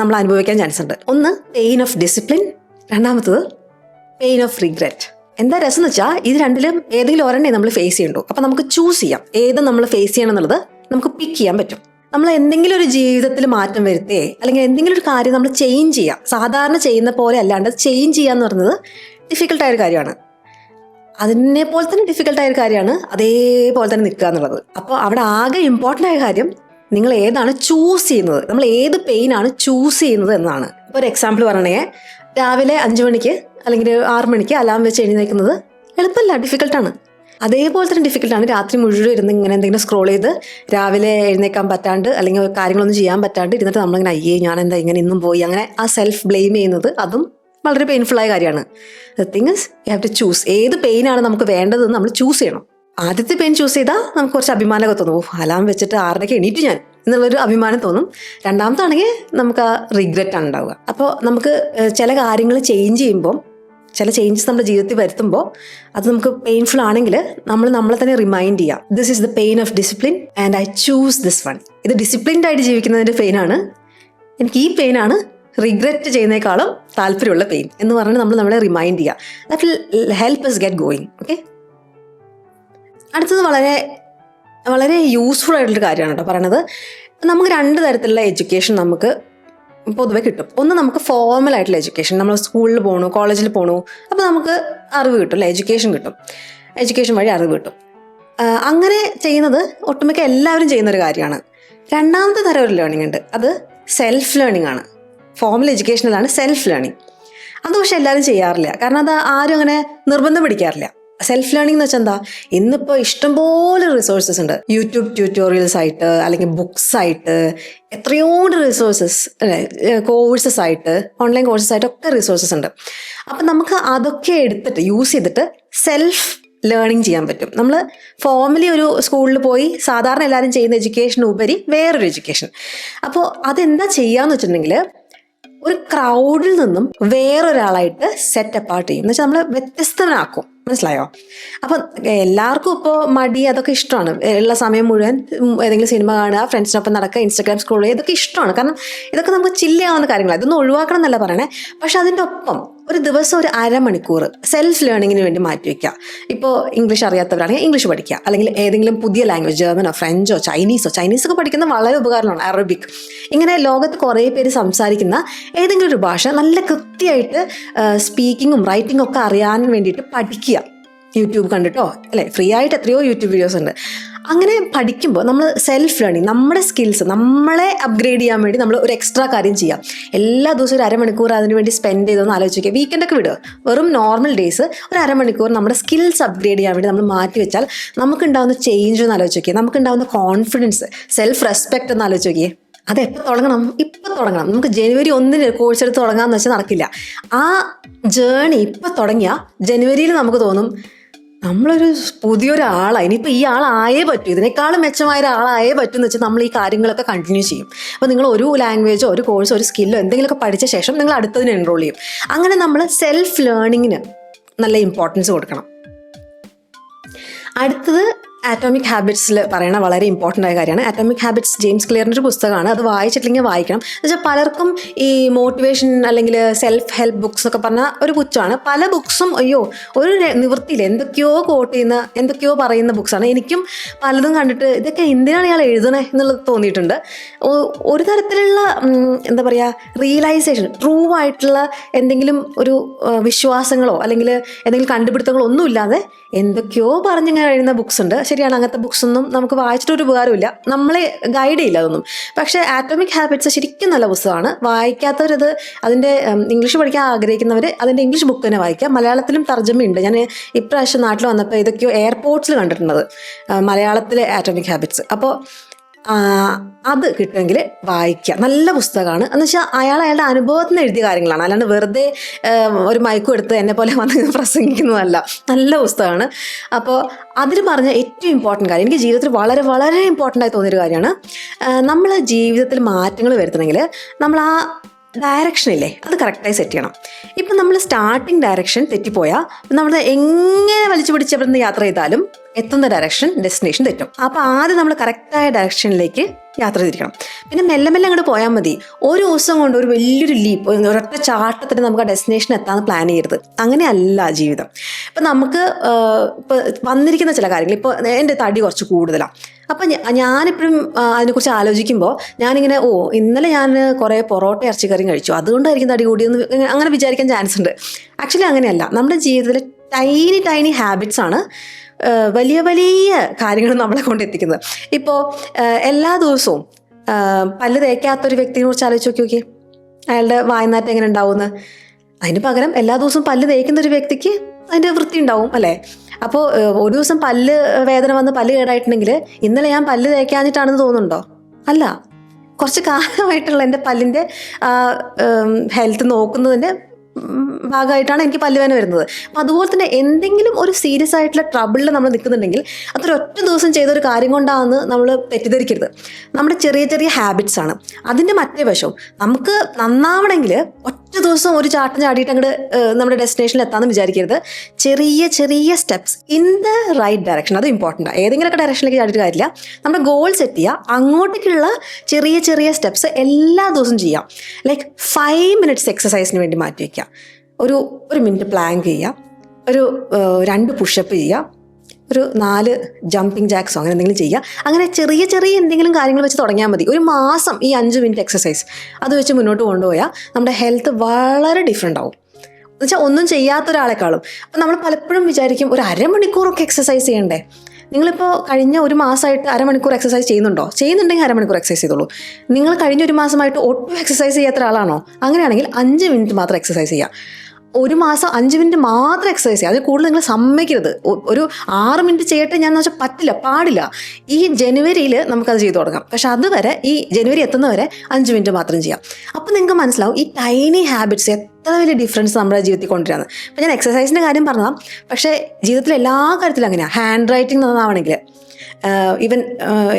നമ്മൾ അനുഭവിക്കാൻ ചാൻസ് ഉണ്ട്. ഒന്ന് പെയിൻ ഓഫ് ഡിസിപ്ലിൻ, രണ്ടാമത്തത് പെയിൻ ഓഫ് റിഗ്രറ്റ്. എന്താ രസം എന്ന് വെച്ചാൽ ഇത് രണ്ടിലും ഏതെങ്കിലും ഒരെണ്ണേ നമ്മൾ ഫേസ് ചെയ്യണ്ടോ. അപ്പം നമുക്ക് ചൂസ് ചെയ്യാം ഏത് നമ്മൾ ഫേസ് ചെയ്യണം എന്നുള്ളത് നമുക്ക് പിക്ക് ചെയ്യാൻ പറ്റും. നമ്മൾ എന്തെങ്കിലും ഒരു ജീവിതത്തിൽ മാറ്റം വരുത്തേ അല്ലെങ്കിൽ എന്തെങ്കിലും ഒരു കാര്യം നമ്മൾ ചേഞ്ച് ചെയ്യുക, സാധാരണ ചെയ്യുന്ന പോലെ അല്ലാണ്ട് ചേഞ്ച് ചെയ്യുക എന്ന് പറയുന്നത് ഡിഫിക്കൽട്ടായൊരു കാര്യമാണ്. അതിനെപ്പോലെ തന്നെ ഡിഫിക്കൽട്ടായൊരു കാര്യമാണ് അതേപോലെ തന്നെ നിൽക്കുക എന്നുള്ളത്. അപ്പോൾ അവിടെ ആകെ ഇമ്പോർട്ടൻ്റ് ആയ കാര്യം നിങ്ങൾ ഏതാണ് ചൂസ് ചെയ്യുന്നത്, നമ്മൾ ഏത് പെയിനാണ് ചൂസ് ചെയ്യുന്നത് എന്നാണ്. ഇപ്പോൾ ഒരു എക്സാമ്പിൾ പറയണമെങ്കിൽ രാവിലെ 5 മണിക്ക് അല്ലെങ്കിൽ 6 മണിക്ക് അലാം വെച്ച് എഴുന്നേൽക്കുന്നത് എളുപ്പമല്ല, ഡിഫിക്കൽട്ടാണ്. അതേപോലെ തന്നെ ഡിഫിക്കൽട്ടാണ് രാത്രി മുഴുവൻ ഇരുന്ന് ഇങ്ങനെ എന്തെങ്കിലും സ്ക്രോൾ ചെയ്ത് രാവിലെ എഴുന്നേക്കാൻ പറ്റാണ്ട് അല്ലെങ്കിൽ കാര്യങ്ങളൊന്നും ചെയ്യാൻ പറ്റാണ്ട് ഇരുന്നിട്ട് നമ്മളിങ്ങനെ അയ്യേ ഞാൻ എന്താ ഇങ്ങനെ ഇന്നും പോയി അങ്ങനെ ആ സെൽഫ് ബ്ലെയിം ചെയ്യുന്നത്, അതും വളരെ പെയിൻഫുള്ളായ കാര്യമാണ്. The thing is you have to choose. ഏത് പെയിനാണ് നമുക്ക് വേണ്ടതെന്ന് നമ്മൾ ചൂസ് ചെയ്യണം. ആദ്യത്തെ പെയിൻ ചൂസ് ചെയ്താൽ നമുക്ക് കുറച്ച് അഭിമാനമൊക്കെ തോന്നും, അലാം വെച്ചിട്ട് 6:30 എണീറ്റു ഞാൻ എന്നുള്ളൊരു അഭിമാനം തോന്നും. രണ്ടാമത്താണെങ്കിൽ നമുക്ക് ആ റിഗ്രറ്റാണ് ഉണ്ടാവുക. അപ്പോൾ നമുക്ക് ചില കാര്യങ്ങൾ ചേഞ്ച് ചെയ്യുമ്പോൾ, ചില ചേഞ്ചസ് നമ്മുടെ ജീവിതത്തിൽ വരുത്തുമ്പോൾ അത് നമുക്ക് പെയിൻഫുൾ ആണെങ്കിൽ നമ്മൾ നമ്മളെ തന്നെ റിമൈൻഡ് ചെയ്യുക, this is the pain of discipline and I choose this one. ഇത് ഡിസിപ്ലിൻഡ് ആയിട്ട് ജീവിക്കുന്നതിൻ്റെ പെയിനാണ്, എനിക്ക് ഈ പെയിനാണ് റിഗ്രറ്റ് ചെയ്യുന്നതിനേക്കാളും താല്പര്യമുള്ള പെയിൻ എന്ന് പറഞ്ഞ് നമ്മൾ നമ്മളെ റിമൈൻഡ് ചെയ്യുക. That will help us get going. Okay, അടുത്തത് വളരെ വളരെ യൂസ്ഫുൾ ആയിട്ടുള്ളൊരു കാര്യമാണ് കേട്ടോ പറയണത്. നമുക്ക് 2 തരത്തിലുള്ള എഡ്യൂക്കേഷൻ നമുക്ക് പൊതുവെ കിട്ടും. ഒന്ന് നമുക്ക് ഫോർമൽ ആയിട്ടുള്ള എഡ്യൂക്കേഷൻ, നമ്മൾ സ്കൂളിൽ പോകണു കോളേജിൽ പോകണു, അപ്പോൾ നമുക്ക് അറിവ് കിട്ടും അല്ലേ, എഡ്യൂക്കേഷൻ കിട്ടും, എഡ്യൂക്കേഷൻ വഴി അറിവ് കിട്ടും. അങ്ങനെ ചെയ്യുന്നത് ഒട്ടുമിക്ക എല്ലാവരും ചെയ്യുന്നൊരു കാര്യമാണ്. രണ്ടാമത്തെ തരം ഒരു ലേണിംഗ് ഉണ്ട്, അത് സെൽഫ് ലേണിംഗ് ആണ്. ഫോർമൽ എഡ്യൂക്കേഷനിലാണ് സെൽഫ് ലേണിംഗ്. അത് പക്ഷെ എല്ലാവരും ചെയ്യാറില്ല, കാരണം അത് ആരും അങ്ങനെ നിർബന്ധം പിടിക്കാറില്ല. സെൽഫ് ലേണിംഗ് എന്ന് വെച്ചാൽ എന്താ, ഇന്നിപ്പോൾ ഇഷ്ടംപോലെ റിസോഴ്സസ് ഉണ്ട്. യൂട്യൂബ് ട്യൂട്ടോറിയൽസ് ആയിട്ട്, അല്ലെങ്കിൽ ബുക്സ് ആയിട്ട്, എത്രയോ റിസോഴ്സസ്, കോഴ്സസ് ആയിട്ട്, ഓൺലൈൻ കോഴ്സസ് ആയിട്ട് ഒക്കെ റിസോഴ്സസ് ഉണ്ട്. അപ്പം നമുക്ക് അതൊക്കെ എടുത്തിട്ട് യൂസ് ചെയ്തിട്ട് സെൽഫ് ലേണിംഗ് ചെയ്യാൻ പറ്റും. നമ്മൾ ഫോർമലി ഒരു സ്കൂളിൽ പോയി സാധാരണ എല്ലാവരും ചെയ്യുന്ന എഡ്യൂക്കേഷൻ ഉപരി വേറൊരു എഡ്യൂക്കേഷൻ. അപ്പോൾ അതെന്താ ചെയ്യാന്ന് വെച്ചിട്ടുണ്ടെങ്കിൽ, ഒരു ക്രൗഡിൽ നിന്നും വേറൊരാളായിട്ട് സെറ്റ് അപ്പാർട്ട് ചെയ്യും. എന്ന് വെച്ചാൽ നമ്മൾ വ്യത്യസ്തനാക്കും. മനസ്സിലായോ? അപ്പം എല്ലാവർക്കും ഇപ്പോൾ മടി അതൊക്കെ ഇഷ്ടമാണ്. ഉള്ള സമയം മുഴുവൻ ഏതെങ്കിലും സിനിമ കാണുക, ഫ്രണ്ട്സിനൊപ്പം നടക്കുക, ഇൻസ്റ്റാഗ്രാം സ്ക്രോൾ ചെയ്യുക, ഇതൊക്കെ ഇഷ്ടമാണ്. കാരണം ഇതൊക്കെ നമുക്ക് ചില്ലാവുന്ന കാര്യങ്ങളാണ്. ഇതൊന്നും ഒഴിവാക്കണം എന്നല്ല പറയണേ. പക്ഷെ അതിൻ്റെ ഒപ്പം ഒരു ദിവസം ഒരു അരമണിക്കൂർ സെൽഫ് ലേണിങ്ങിന് വേണ്ടി മാറ്റി വയ്ക്കുക. ഇപ്പോൾ ഇംഗ്ലീഷ് അറിയാത്തവരാണെങ്കിൽ ഇംഗ്ലീഷ് പഠിക്കുക, അല്ലെങ്കിൽ ഏതെങ്കിലും പുതിയ ലാംഗ്വേജ്, ജർമ്മനോ ഫ്രഞ്ചോ ചൈനീസൊക്കെ പഠിക്കുന്നത് വളരെ ഉപകാരമാണ്. അറബിക്, ഇങ്ങനെ ലോകത്ത് കുറേ പേര് സംസാരിക്കുന്ന ഏതെങ്കിലും ഒരു ഭാഷ നല്ല കൃത്യമായിട്ട് സ്പീക്കിങ്ങും റൈറ്റിങ്ങും ഒക്കെ അറിയാൻ വേണ്ടിയിട്ട് പഠിക്കുക. യൂട്യൂബ് കണ്ടിട്ടോ, അല്ലേ, ഫ്രീ ആയിട്ട് എത്രയോ യൂട്യൂബ് വീഡിയോസ് ഉണ്ട്. അങ്ങനെ പഠിക്കുമ്പോൾ നമ്മൾ സെൽഫ് ലേണിങ്, നമ്മുടെ സ്കിൽസ് നമ്മളെ അപ്ഗ്രേഡ് ചെയ്യാൻ വേണ്ടി നമ്മൾ ഒരു എക്സ്ട്രാ കാര്യം ചെയ്യാം. എല്ലാ ദിവസവും ഒരു അരമണിക്കൂർ അതിന് വേണ്ടി സ്പെൻഡ് ചെയ്തൊന്ന് ആലോചിക്കുക. വീക്കെൻഡൊക്കെ വിടുക, വെറും നോർമൽ ഡേയ്സ് ഒരു അരമണിക്കൂർ നമ്മുടെ സ്കിൽസ് അപ്ഗ്രേഡ് ചെയ്യാൻ വേണ്ടി നമ്മൾ മാറ്റി വെച്ചാൽ നമുക്കുണ്ടാകുന്ന ചേഞ്ച് ഒന്ന് ആലോചിച്ച് നോക്കിയേ, നമുക്കുണ്ടാകുന്ന കോൺഫിഡൻസ്, സെൽഫ് റെസ്പെക്റ്റ് ഒന്ന് ആലോചിച്ച് നോക്കിയേ. അതെപ്പോൾ തുടങ്ങണം? ഇപ്പം തുടങ്ങണം. നമുക്ക് ജനുവരി 1 കോഴ്സ് എടുത്ത് തുടങ്ങാമെന്ന് വെച്ചാൽ നടക്കില്ല. ആ ജേണി ഇപ്പം തുടങ്ങിയാൽ ജനുവരിയിൽ നമുക്ക് തോന്നും നമ്മളൊരു പുതിയൊരാളാണ്, ഇനിയിപ്പോൾ ഈ ആളായേ പറ്റൂ, ഇതിനേക്കാളും മെച്ചമായ ഒരാളായേ പറ്റൂ എന്ന് വെച്ചാൽ നമ്മൾ ഈ കാര്യങ്ങളൊക്കെ കണ്ടിന്യൂ ചെയ്യും. അപ്പോൾ നിങ്ങൾ ഒരു ലാംഗ്വേജോ ഒരു കോഴ്സോ ഒരു സ്കില്ലോ എന്തെങ്കിലുമൊക്കെ പഠിച്ച ശേഷം നിങ്ങൾ അടുത്തതിന് എൻറോൾ ചെയ്യും. അങ്ങനെ നമ്മൾ സെൽഫ് ലേണിങ്ങിന് നല്ല ഇമ്പോർട്ടൻസ് കൊടുക്കണം. അടുത്തത് ആറ്റോമിക് ഹാബിറ്റ്സിൽ പറയുന്ന വളരെ ഇമ്പോർട്ടൻ്റ് ആയ കാര്യമാണ്. ആറ്റോമിക് ഹാബിറ്റ്സ് ജെയിംസ് ക്ലിയറിൻ്റെ ഒരു പുസ്തകമാണ്. അത് വായിച്ചിട്ടില്ലെങ്കിൽ വായിക്കണം. എന്ന് വെച്ചാൽ പലർക്കും ഈ മോട്ടിവേഷൻ അല്ലെങ്കിൽ സെൽഫ് ഹെൽപ്പ് ബുക്സ് ഒക്കെ പറഞ്ഞാൽ ഒരു പുച്ഛമാണ്. പല ബുക്സും അയ്യോ ഒരു നിവൃത്തിയില്ല, എന്തൊക്കെയോ കോട്ട് ചെയ്യുന്ന എന്തൊക്കെയോ പറയുന്ന ബുക്സാണ്. എനിക്കും പലതും കണ്ടിട്ട് ഇതൊക്കെ എന്തിനാണ് ഇയാൾ എഴുതണേ എന്നുള്ളത് തോന്നിയിട്ടുണ്ട്. ഒരു തരത്തിലുള്ള എന്താ പറയുക, റിയലൈസേഷൻ, ട്രൂ ആയിട്ടുള്ള എന്തെങ്കിലും ഒരു വിശ്വാസങ്ങളോ അല്ലെങ്കിൽ എന്തെങ്കിലും കണ്ടുപിടുത്തങ്ങളോ ഒന്നുമില്ലാതെ എന്തൊക്കെയോ പറഞ്ഞിങ്ങനെ എഴുതുന്ന ബുക്സ് ഉണ്ട്. ശരിയാണ്, അങ്ങനത്തെ ബുക്സ് ഒന്നും നമുക്ക് വായിച്ചിട്ടൊരു ഉപകാരമില്ല, നമ്മളെ ഗൈഡ് ചെയ്യില്ല അതൊന്നും. പക്ഷേ ആറ്റോമിക് ഹാബിറ്റ്സ് ശരിക്കും നല്ല പുസ്തകമാണ്. വായിക്കാത്തവരത്, അതിൻ്റെ ഇംഗ്ലീഷ് പഠിക്കാൻ ആഗ്രഹിക്കുന്നവർ അതിൻ്റെ ഇംഗ്ലീഷ് ബുക്ക് തന്നെ വായിക്കുക. മലയാളത്തിലും തർജ്ജമയുണ്ട്. ഞാൻ ഇപ്രാവശ്യം നാട്ടിൽ വന്നപ്പോൾ ഇതൊക്കെയോ എയർപോർട്ട്സിൽ കണ്ടിട്ടുള്ളത് മലയാളത്തിലെ ആറ്റോമിക് ഹാബിറ്റ്സ്. അപ്പോൾ അത് കിട്ടുമെങ്കിൽ വായിക്കുക. നല്ല പുസ്തകമാണ്. എന്ന് വെച്ചാൽ അയാളുടെ അനുഭവത്തിൽ നിന്ന് എഴുതിയ കാര്യങ്ങളാണ്, അല്ലാണ്ട് വെറുതെ ഒരു മൈക്കും എടുത്ത് എന്നെ പോലെ വന്ന് പ്രസംഗിക്കുന്നതല്ല. നല്ല പുസ്തകമാണ്. അപ്പോൾ അതിൽ പറഞ്ഞ ഏറ്റവും ഇമ്പോർട്ടൻ്റ് കാര്യം, എനിക്ക് ജീവിതത്തിൽ വളരെ വളരെ ഇമ്പോർട്ടൻ്റ് ആയി തോന്നിയൊരു കാര്യമാണ്, നമ്മൾ ജീവിതത്തിൽ മാറ്റങ്ങൾ വരുത്തണമെങ്കിൽ നമ്മൾ ആ ഡയറക്ഷനില്ലേ അത് കറക്റ്റായി സെറ്റ് ചെയ്യണം. ഇപ്പം നമ്മൾ സ്റ്റാർട്ടിങ് ഡയറക്ഷൻ തെറ്റിപ്പോയാൽ നമ്മൾ എങ്ങനെ വലിച്ചു പിടിച്ച് അവിടെ നിന്ന് യാത്ര ചെയ്താലും എത്തുന്ന ഡയറക്ഷൻ, ഡെസ്റ്റിനേഷൻ തെറ്റും. അപ്പോൾ ആദ്യം നമ്മൾ കറക്റ്റായ ഡയറക്ഷനിലേക്ക് യാത്ര തിരിക്കണം. പിന്നെ മെല്ലെ മെല്ലെ അങ്ങോട്ട് പോയാൽ മതി. ഒരു ദിവസം കൊണ്ട് ഒരു വലിയൊരു ലീപ്പ്, ഒരൊറ്റ ചാട്ടത്തിന് നമുക്ക് ആ ഡെസ്റ്റിനേഷൻ എത്താമെന്ന് പ്ലാൻ ചെയ്യരുത്. അങ്ങനെയല്ല ജീവിതം. ഇപ്പം നമുക്ക് ഇപ്പോൾ വന്നിരിക്കുന്ന ചില കാര്യങ്ങൾ, ഇപ്പോൾ എൻ്റെ തടി കുറച്ച് കൂടുതലാണ്. അപ്പം ഞാനിപ്പോഴും അതിനെക്കുറിച്ച് ആലോചിക്കുമ്പോൾ ഞാനിങ്ങനെ ഇന്നലെ ഞാൻ കുറേ പൊറോട്ട ഇറച്ചിക്കറിയും കഴിച്ചു, അതുകൊണ്ടായിരിക്കും തടി കൂടിയെന്ന് അങ്ങനെ വിചാരിക്കാൻ ചാൻസ് ഉണ്ട്. ആക്ച്വലി അങ്ങനെയല്ല. നമ്മുടെ ജീവിതത്തിൽ ടൈനി ഹാബിറ്റ്സ് ആണ് വലിയ വലിയ കാര്യങ്ങൾ നമ്മളെ കൊണ്ടെത്തിക്കുന്നത്. ഇപ്പോൾ എല്ലാ ദിവസവും പല്ല് തേക്കാത്തൊരു വ്യക്തിയെ കുറിച്ച് ആലോചിച്ച് നോക്കി, അയാളുടെ വായനാറ്റം എങ്ങനെ ഉണ്ടാവുമെന്ന്. അതിന് പകരം എല്ലാ ദിവസവും പല്ല് തേക്കുന്ന ഒരു വ്യക്തിക്ക് അതിൻ്റെ വൃത്തി ഉണ്ടാവും, അല്ലേ? അപ്പോൾ ഒരു ദിവസം പല്ല് വേദന വന്ന് പല്ല് കേടായിട്ടുണ്ടെങ്കിൽ ഇന്നലെ ഞാൻ പല്ല് തേക്കാഞ്ഞിട്ടാണെന്ന് തോന്നുന്നുണ്ടോ? അല്ല, കുറച്ച് കാലമായിട്ടുള്ള എൻ്റെ പല്ലിൻ്റെ ഹെൽത്ത് നോക്കുന്നതിൻ്റെ ഭാഗമായിട്ടാണ് എനിക്ക് പല്ലുവേദന വരുന്നത്. അപ്പം അതുപോലെ തന്നെ എന്തെങ്കിലും ഒരു സീരിയസ് ആയിട്ടുള്ള ട്രബിളിൽ നമ്മൾ നിൽക്കുന്നുണ്ടെങ്കിൽ അതൊരൊറ്റ ദിവസം ചെയ്തൊരു കാര്യം കൊണ്ടാണെന്ന് നമ്മൾ തെറ്റിദ്ധരിക്കരുത്. നമ്മുടെ ചെറിയ ചെറിയ ഹാബിറ്റ്സ് ആണ് അതിൻ്റെ മറ്റേ വശവും. നമുക്ക് നന്നാവണമെങ്കിൽ ഒറ്റ ദിവസം ഒരു ചാട്ടം ചാടിയിട്ട് അങ്ങോട്ട് നമ്മുടെ ഡെസ്റ്റിനേഷനിൽ എത്താമെന്ന് വിചാരിക്കരുത്. ചെറിയ ചെറിയ steps in the right direction, അത് ഇമ്പോർട്ടൻ്റ് ആണ്. ഏതെങ്കിലുമൊക്കെ ഡയറക്ഷനിലേക്ക് ചാടിയിട്ട് കാര്യമില്ല. നമ്മുടെ ഗോൾ സെറ്റ് ചെയ്യുക, അങ്ങോട്ടേക്കുള്ള ചെറിയ ചെറിയ സ്റ്റെപ്സ് എല്ലാ ദിവസവും ചെയ്യാം. ലൈക്ക് 5 minutes എക്സസൈസിന് വേണ്ടി മാറ്റി വയ്ക്കുക. ഒരു മിനിറ്റ് പ്ലാങ്ക് ചെയ്യുക, ഒരു 2 പുഷപ്പ് ചെയ്യുക, ഒരു 4 ജമ്പിങ് ജാക്സോ അങ്ങനെ എന്തെങ്കിലും ചെയ്യുക. അങ്ങനെ ചെറിയ ചെറിയ എന്തെങ്കിലും കാര്യങ്ങൾ വെച്ച് തുടങ്ങിയാൽ മതി. ഒരു മാസം ഈ 5 minute എക്സസൈസ് അത് വെച്ച് മുന്നോട്ട് കൊണ്ടുപോയാൽ നമ്മുടെ ഹെൽത്ത് വളരെ ഡിഫറെൻ്റ് ആവും. എന്നുവെച്ചാൽ ഒന്നും ചെയ്യാത്ത ഒരാളെക്കാളും. അപ്പം നമ്മൾ പലപ്പോഴും വിചാരിക്കും ഒരു അരമണിക്കൂറൊക്കെ എക്സസൈസ് ചെയ്യണ്ടേ. നിങ്ങളിപ്പോൾ കഴിഞ്ഞ ഒരു മാസമായിട്ട് അരമണിക്കൂർ എക്സസൈസ് ചെയ്യുന്നുണ്ടെങ്കിൽ അരമണിക്കൂർ എക്സസൈസ് ചെയ്തോളൂ. നിങ്ങൾ കഴിഞ്ഞ ഒരു മാസമായിട്ട് ഒട്ടും എക്സസൈസ് ചെയ്യാത്ത ഒരാളാണോ? അങ്ങനെയാണെങ്കിൽ 5 മിനിറ്റ് മാത്രം എക്സസൈസ് ചെയ്യുക. ഒരു മാസം 5 മിനിറ്റ് മാത്രം എക്സസൈസ് ചെയ്യുക. അതിൽ കൂടുതൽ നിങ്ങൾ സമ്മതിക്കരുത്. ഒരു 6 മിനിറ്റ് ചെയ്യട്ടെ ഞാൻ വെച്ചാൽ പാടില്ല. ഈ ജനുവരിയിൽ നമുക്കത് ചെയ്തു തുടങ്ങാം. പക്ഷെ അതുവരെ ഈ ജനുവരി എത്തുന്നവരെ 5 മിനിറ്റ് മാത്രം ചെയ്യാം. അപ്പോൾ നിങ്ങൾക്ക് മനസ്സിലാവും ഈ ടൈനി ഹാബിറ്റ്സ് എത്ര വലിയ ഡിഫറൻസ് നമ്മുടെ ജീവിതത്തിൽ കൊണ്ടുവരാന്ന്. അപ്പോൾ ഞാൻ എക്സസൈസിൻ്റെ കാര്യം പറഞ്ഞതാണ്, പക്ഷേ ജീവിതത്തിൽ എല്ലാ കാര്യത്തിലും അങ്ങനെയാണ്. ഹാൻഡ് റൈറ്റിംഗ് എന്നതാണെങ്കിൽ ഈവൻ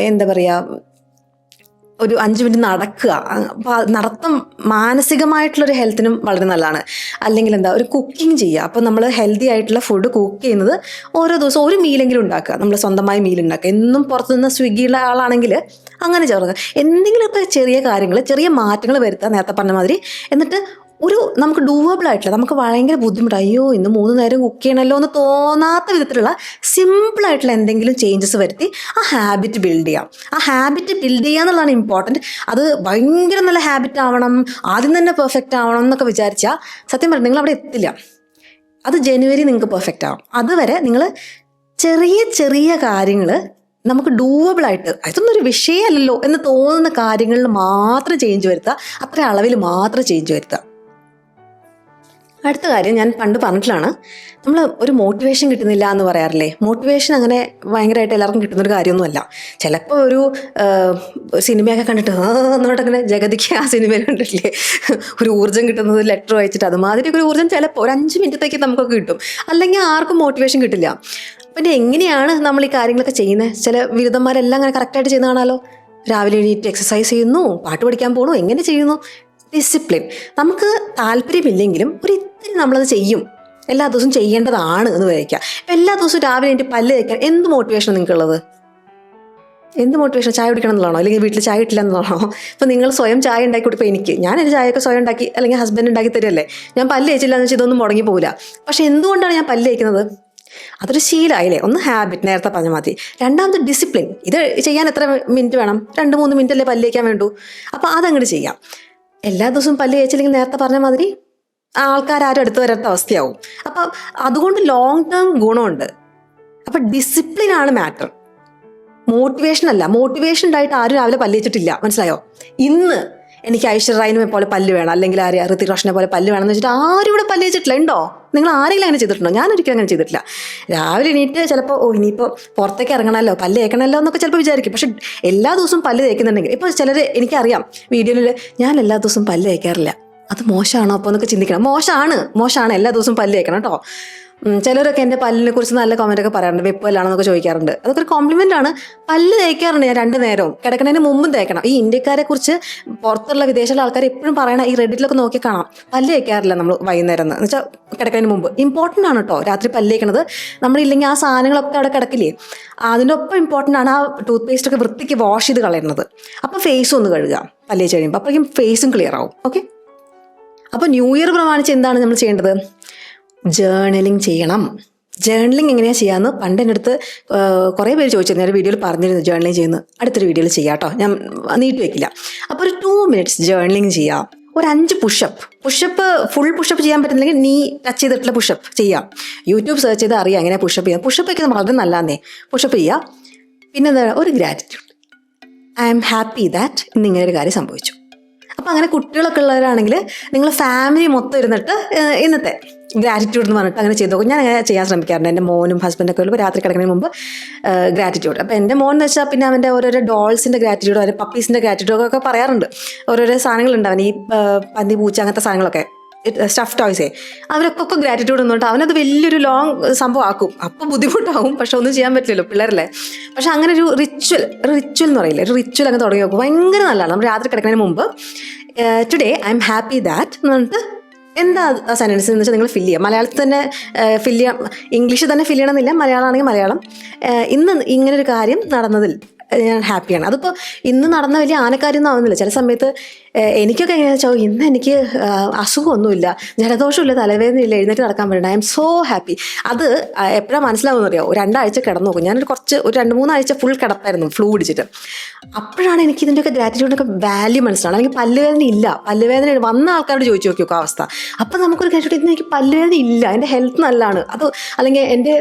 എന്താ പറയുക, ഒരു 5 മിനിറ്റ് നടക്കുക. അപ്പോൾ നടത്തം മാനസികമായിട്ടുള്ളൊരു ഹെൽത്തിനും വളരെ നല്ലതാണ്. അല്ലെങ്കിൽ ഒരു കുക്കിംഗ് ചെയ്യുക. അപ്പോൾ നമ്മൾ ഹെൽത്തി ആയിട്ടുള്ള ഫുഡ് കുക്ക് ചെയ്യുന്നത് ഓരോ ദിവസം ഒരു മീലെങ്കിലും ഉണ്ടാക്കുക. നമ്മൾ സ്വന്തമായി മീൽ ഉണ്ടാക്കുക. എന്നും പുറത്തുനിന്ന് സ്വിഗ്ഗിയുള്ള ആളാണെങ്കിൽ അങ്ങനെ ചേർക്കുക. എന്തെങ്കിലുമൊക്കെ ചെറിയ കാര്യങ്ങൾ, ചെറിയ മാറ്റങ്ങൾ വരുത്തുക, നേരത്തെ പറഞ്ഞ മാതിരി. എന്നിട്ട് നമുക്ക് ഡൂവബിൾ ആയിട്ടുള്ള, നമുക്ക് ഭയങ്കര ബുദ്ധിമുട്ട്, അയ്യോ ഇന്ന് 3 നേരം കുക്ക് ചെയ്യണമല്ലോ എന്ന് തോന്നാത്ത വിധത്തിലുള്ള സിമ്പിളായിട്ടുള്ള എന്തെങ്കിലും ചേഞ്ചസ് വരുത്തി ആ ഹാബിറ്റ് ബിൽഡ് ചെയ്യാം. ആ ഹാബിറ്റ് ബിൽഡ് ചെയ്യുക എന്നുള്ളതാണ് ഇമ്പോർട്ടൻറ്റ്. അത് ഭയങ്കര നല്ല ഹാബിറ്റ് ആവണം, ആദ്യം തന്നെ പെർഫെക്റ്റ് ആവണം എന്നൊക്കെ വിചാരിച്ചാൽ സത്യം പറഞ്ഞാൽ നിങ്ങൾ അവിടെ എത്തില്ല. അത് ജനുവരി നിങ്ങൾക്ക് പെർഫെക്റ്റ് ആവും. അതുവരെ നിങ്ങൾ ചെറിയ ചെറിയ കാര്യങ്ങൾ നമുക്ക് ഡൂവബിളായിട്ട്, അതൊന്നും ഒരു വിഷയമല്ലല്ലോ എന്ന് തോന്നുന്ന കാര്യങ്ങളിൽ മാത്രം ചേഞ്ച് വരുത്തുക. അത്ര അളവിൽ മാത്രം ചേഞ്ച് വരുത്തുക. അടുത്ത കാര്യം ഞാൻ പണ്ട് പറഞ്ഞിട്ടുള്ളതാണ്, നമ്മൾ ഒരു മോട്ടിവേഷൻ കിട്ടുന്നില്ല എന്ന് പറയാറില്ലേ. മോട്ടിവേഷൻ അങ്ങനെ ഭയങ്കരമായിട്ട് എല്ലാവർക്കും കിട്ടുന്നൊരു കാര്യമൊന്നുമല്ല. ചിലപ്പോൾ ഒരു സിനിമയൊക്കെ കണ്ടിട്ട് എന്നിട്ടങ്ങനെ ജഗതിക്ക് ആ സിനിമയിൽ കണ്ടിട്ടില്ലേ, ഒരു ഊർജ്ജം കിട്ടുന്നത് ലെറ്റർ വായിച്ചിട്ട്, അതുമാതിരി ഒരു ഊർജ്ജം ചിലപ്പോൾ ഒരു 5 മിനിറ്റത്തേക്ക് നമുക്കൊക്കെ കിട്ടും. അല്ലെങ്കിൽ ആർക്കും മോട്ടിവേഷൻ കിട്ടില്ല. പിന്നെ എങ്ങനെയാണ് നമ്മൾ ഈ കാര്യങ്ങളൊക്കെ ചെയ്യുന്നത്? ചില ബിരുദന്മാരെല്ലാം അങ്ങനെ കറക്റ്റായിട്ട് ചെയ്യുന്ന കാണാമല്ലോ. രാവിലെ എണീറ്റ് എക്സസൈസ് ചെയ്യുന്നു, പാട്ട് പഠിക്കാൻ പോകണു, എങ്ങനെ ചെയ്യുന്നു? ഡിസിപ്ലിൻ. നമുക്ക് താല്പര്യമില്ലെങ്കിലും ഇത്തിരി നമ്മളത് ചെയ്യും. എല്ലാ ദിവസവും ചെയ്യേണ്ടതാണ് എന്ന് വിചാരിക്കുക. ഇപ്പം എല്ലാ ദിവസവും രാവിലെ എനിക്ക് പല്ല് തേക്കാൻ എന്ത് മോട്ടിവേഷനാണ് നിങ്ങൾക്കുള്ളത്? എന്ത് മോട്ടിവേഷൻ? ചായ കുടിക്കണം എന്നുള്ളതാണോ? അല്ലെങ്കിൽ വീട്ടിൽ ചായ ഇട്ടില്ല എന്നുള്ളതാണോ? ഇപ്പോൾ നിങ്ങൾ സ്വയം ചായ ഉണ്ടാക്കി കൊടുപ്പോൾ ഞാൻ എൻ്റെ ചായയൊക്കെ സ്വയം ഉണ്ടാക്കി, അല്ലെങ്കിൽ ഹസ്ബൻഡ് ഉണ്ടാക്കി തരുമല്ലേ. ഞാൻ പല്ല് തേച്ചില്ല എന്ന് വെച്ചാൽ ഇതൊന്നും മുടങ്ങി പോകില്ല. പക്ഷെ എന്തുകൊണ്ടാണ് ഞാൻ പല്ല് തേക്കുന്നത്? അതൊരു ശീലമായില്ലേ. ഒന്ന് ഹാബിറ്റ്, നേരത്തെ പറഞ്ഞ മതി. രണ്ടാമത് ഡിസിപ്ലിൻ. ഇത് ചെയ്യാൻ എത്ര മിനിറ്റ് വേണം? 2-3 മിനിറ്റ് അല്ലേ പല്ല് തേക്കാൻ വേണ്ടൂ. അപ്പോൾ അതങ്ങോട്ട് ചെയ്യാം. എല്ലാ ദിവസവും പല്ല് തേച്ചില്ലെങ്കിൽ നേരത്തെ പറഞ്ഞ മാതിരി ആൾക്കാരും അടുത്ത് വരാത്ത അവസ്ഥയാവും. അപ്പം അതുകൊണ്ട് ലോങ് ടേം ഗുണമുണ്ട്. അപ്പം ഡിസിപ്ലിനാണ് മാറ്റർ, മോട്ടിവേഷൻ അല്ല. മോട്ടിവേഷൻ ഉണ്ടായിട്ട് ആരും രാവിലെ പല്ല് തേച്ചിട്ടില്ല, മനസ്സിലായോ? ഇന്ന് എനിക്ക് ഐശ്വര്യ റായിനെ പോലെ പല്ല് വേണം, അല്ലെങ്കിൽ ഋതിക് റോഷനെ പോലെ പല്ല് വേണം എന്ന് വെച്ചിട്ട് ആരും ഇവിടെ പല്ല് തേച്ചിട്ടില്ല. ഉണ്ടോ? നിങ്ങൾ ആരെങ്കിലും അങ്ങനെ ചെയ്തിട്ടുണ്ടോ? ഞാൻ ഒരിക്കലും അങ്ങനെ ചെയ്തിട്ടില്ല. രാവിലെ എണീറ്റ് ചിലപ്പോൾ ഇനിയിപ്പോൾ പുറത്തേക്ക് ഇറങ്ങണമല്ലോ, പല്ല് തേക്കണമല്ലോ എന്നൊക്കെ ചിലപ്പോൾ വിചാരിക്കും. പക്ഷെ എല്ലാ ദിവസവും പല്ല് തേക്കുന്നുണ്ടെങ്കിൽ, ഇപ്പോൾ ചിലർ, എനിക്കറിയാം വീഡിയോയിൽ, ഞാൻ എല്ലാ ദിവസവും പല്ല് തേക്കാറില്ല, അത് മോശമാണോ അപ്പോൾ എന്നൊക്കെ ചിന്തിക്കണം. മോശമാണ്, എല്ലാ ദിവസവും പല്ല് തേക്കണം കേട്ടോ. ചിലരൊക്കെ എൻ്റെ പല്ലിനെ കുറിച്ച് നല്ല കമൻറ്റൊക്കെ പറയാറുണ്ട്, വെപ്പല്ലാണെന്നൊക്കെ ചോദിക്കാറുണ്ട്. അതൊക്കെ ഒരു കോംപ്ലിമെൻ്റ് ആണ്. പല്ല് തേക്കാറുണ്ട് ഞാൻ 2 നേരവും, കിടക്കുന്നതിന് മുമ്പും തേക്കണം. ഈ ഇന്ത്യക്കാരെ കുറിച്ച് പുറത്തുള്ള വിദേശത്തുള്ള ആൾക്കാർ എപ്പോഴും പറയണം, ഈ റെഡിറ്റിലൊക്കെ നോക്കി കാണാം, പല്ല് തേക്കാറില്ല നമ്മൾ വൈകുന്നേരം എന്ന് വെച്ചാൽ കിടക്കുന്നതിന് മുമ്പ്. ഇമ്പോർട്ടൻ്റ് ആണ് കേട്ടോ രാത്രി പല്ല് തേക്കണത്. നമ്മളില്ലെങ്കിൽ ആ സാധനങ്ങളൊക്കെ അവിടെ കിടക്കില്ലേ, അതിൻ്റെ ഒപ്പം ഇമ്പോർട്ടൻ്റ് ആണ് ആ ടൂത്ത് പേസ്റ്റ് ഒക്കെ വൃത്തിക്ക് വാഷ് ചെയ്ത് കളയുന്നത്. അപ്പോൾ ഫേസും ഒന്ന് കഴുകുക പല്ല് തേച്ച് കഴിയുമ്പോൾ, അപ്പോഴേക്കും ഫേസും ക്ലിയർ ആവും. ഓക്കെ. അപ്പോൾ ന്യൂ ഇയർ പ്രമാണിച്ച് എന്താണ് നമ്മൾ ചെയ്യേണ്ടത്? ജേർണലിങ് ചെയ്യണം. ജേർണലിങ് എങ്ങനെയാണ് ചെയ്യാമെന്ന് പണ്ട് എൻ്റെ അടുത്ത് കുറേ പേര് ചോദിച്ചിരുന്നു. ഞാൻ വീഡിയോയിൽ പറഞ്ഞിരുന്നു ജേർണലിങ് ചെയ്യുന്നു. അടുത്തൊരു വീഡിയോയിൽ ചെയ്യാം കേട്ടോ, ഞാൻ നീട്ടി വയ്ക്കില്ല. അപ്പോൾ ഒരു 2 മിനിറ്റ്സ് ജേർണലിങ് ചെയ്യാം. ഒരു 5 പുഷപ്പ് ഫുൾ പുഷപ്പ് ചെയ്യാൻ പറ്റുന്നില്ലെങ്കിൽ നീ ടച്ച് ചെയ്തിട്ടുള്ള പുഷപ്പ് ചെയ്യാം. യൂട്യൂബ് സെർച്ച് ചെയ്ത് അറിയാം എങ്ങനെ പുഷപ്പ് ചെയ്യാം. പുഷപ്പ് ഒക്കെ വളരെ നല്ലതാന്നേ. പുഷപ്പ് ചെയ്യുക. പിന്നെ എന്താ, ഒരു gratitude. I am happy that ഇന്ന് ഇങ്ങനെ ഒരു കാര്യം സംഭവിച്ചു. അപ്പോൾ അങ്ങനെ കുട്ടികളൊക്കെ ഉള്ളവരാണെങ്കിൽ നിങ്ങൾ ഫാമിലി മൊത്തം ഇരുന്നിട്ട് ഇന്നത്തെ ഗ്രാറ്റിറ്റ്യൂഡ് എന്ന് പറഞ്ഞിട്ട് അങ്ങനെ ചെയ്ത് നോക്കും. ഞാൻ അങ്ങനെ ചെയ്യാൻ ശ്രമിക്കാറുണ്ട്. എൻ്റെ മോനും ഹസ്ബൻഡൊക്കെ ഉള്ളപ്പോൾ രാത്രി കിടക്കുന്നതിന് മുമ്പ് ഗ്രാറ്റിറ്റ്യൂഡ്. അപ്പോൾ എൻ്റെ മോൻ എന്ന് വെച്ചാൽ പിന്നെ അവൻ്റെ ഓരോരോ ഡോൾസിൻ്റെ ഗ്രാറ്റിറ്റ്യൂഡ്, അവൻ്റെ പപ്പീസിൻ്റെ ഗ്രാറ്റിറ്റ്യൂഡ് ഒക്കെ പറയാറുണ്ട്. ഓരോരോ സാധനങ്ങളുണ്ട് അവൻ, ഈ പന്നി, പൂച്ച, അങ്ങനത്തെ സാധനങ്ങളൊക്കെ, സ്റ്റഫ് ടോയ്സേ, അവരൊക്കെ ഗ്രാറ്റിറ്റ്യൂഡ് എന്നിട്ട് അവനത് വലിയൊരു ലോങ് സംഭവം ആക്കും. അപ്പോൾ ബുദ്ധിമുട്ടാവും, പക്ഷെ ഒന്നും ചെയ്യാൻ പറ്റില്ലല്ലോ, പിള്ളേരല്ലേ. പക്ഷെ അങ്ങനെ ഒരു റിച്വൽ എന്ന് പറയില്ലേ, ഒരു റിച്വൽ അങ്ങ് തുടങ്ങി നോക്കും. ഭയങ്കര നല്ലതാണ്. നമ്മൾ രാത്രി കിടക്കുന്നതിന് മുമ്പ് today I am happy that എന്ന് പറഞ്ഞിട്ട് എന്താ സെൻറ്റൻസ് എന്ന് വെച്ചാൽ നിങ്ങൾ ഫില്ല് ചെയ്യുക. മലയാളത്തിൽ തന്നെ ഫില്ല് ചെയ്യാം, ഇംഗ്ലീഷിൽ തന്നെ ഫില്ല് ചെയ്യണമെന്നില്ല, മലയാളമാണെങ്കിൽ മലയാളം. ഇന്ന് ഇങ്ങനൊരു കാര്യം നടന്നതിൽ ഞാൻ ഹാപ്പിയാണ്. അതിപ്പോൾ ഇന്ന് നടന്ന വലിയ ആനക്കാര്യമൊന്നും ആവുന്നില്ല. ചില സമയത്ത് എനിക്കൊക്കെ എങ്ങനെയാണെന്ന് വെച്ചാൽ ഇന്ന് എനിക്ക് അസുഖമൊന്നുമില്ല, ജലദോഷമില്ല, തലവേദനയില്ല, എഴുന്നേറ്റ് നടക്കാൻ പറ്റണം, ഐ എം സോ ഹാപ്പി. അത് എപ്പോഴാണ് മനസ്സിലാവുമെന്ന് അറിയാം, ഒരു 2 ആഴ്ച കിടന്നു നോക്കും. ഞാനൊരു 2-3 ആഴ്ച ഫുൾ കിടപ്പായിരുന്നു, ഫ്ലൂ പിടിച്ചിട്ട്. അപ്പോഴാണ് എനിക്ക് ഇതിൻ്റെയൊക്കെ ഗ്രാറ്റിറ്റ്യൂഡിനൊക്കെ വാല്യൂ മനസ്സിലാണ്. അല്ലെങ്കിൽ പല്ലുവേദന ഇല്ല, പല്ലുവേദന വന്ന ആൾക്കാരോട് ചോദിച്ചു നോക്കിയൊക്കെ അവസ്ഥ. അപ്പം നമുക്കൊരു ഗ്രാറ്റിറ്റ്യൂഡ്, ഇന്ന് എനിക്ക് പല്ലുവേദന ഇല്ല, എൻ്റെ ഹെൽത്ത് നല്ലതാണ്. അത് അല്ലെങ്കിൽ എൻ്റെ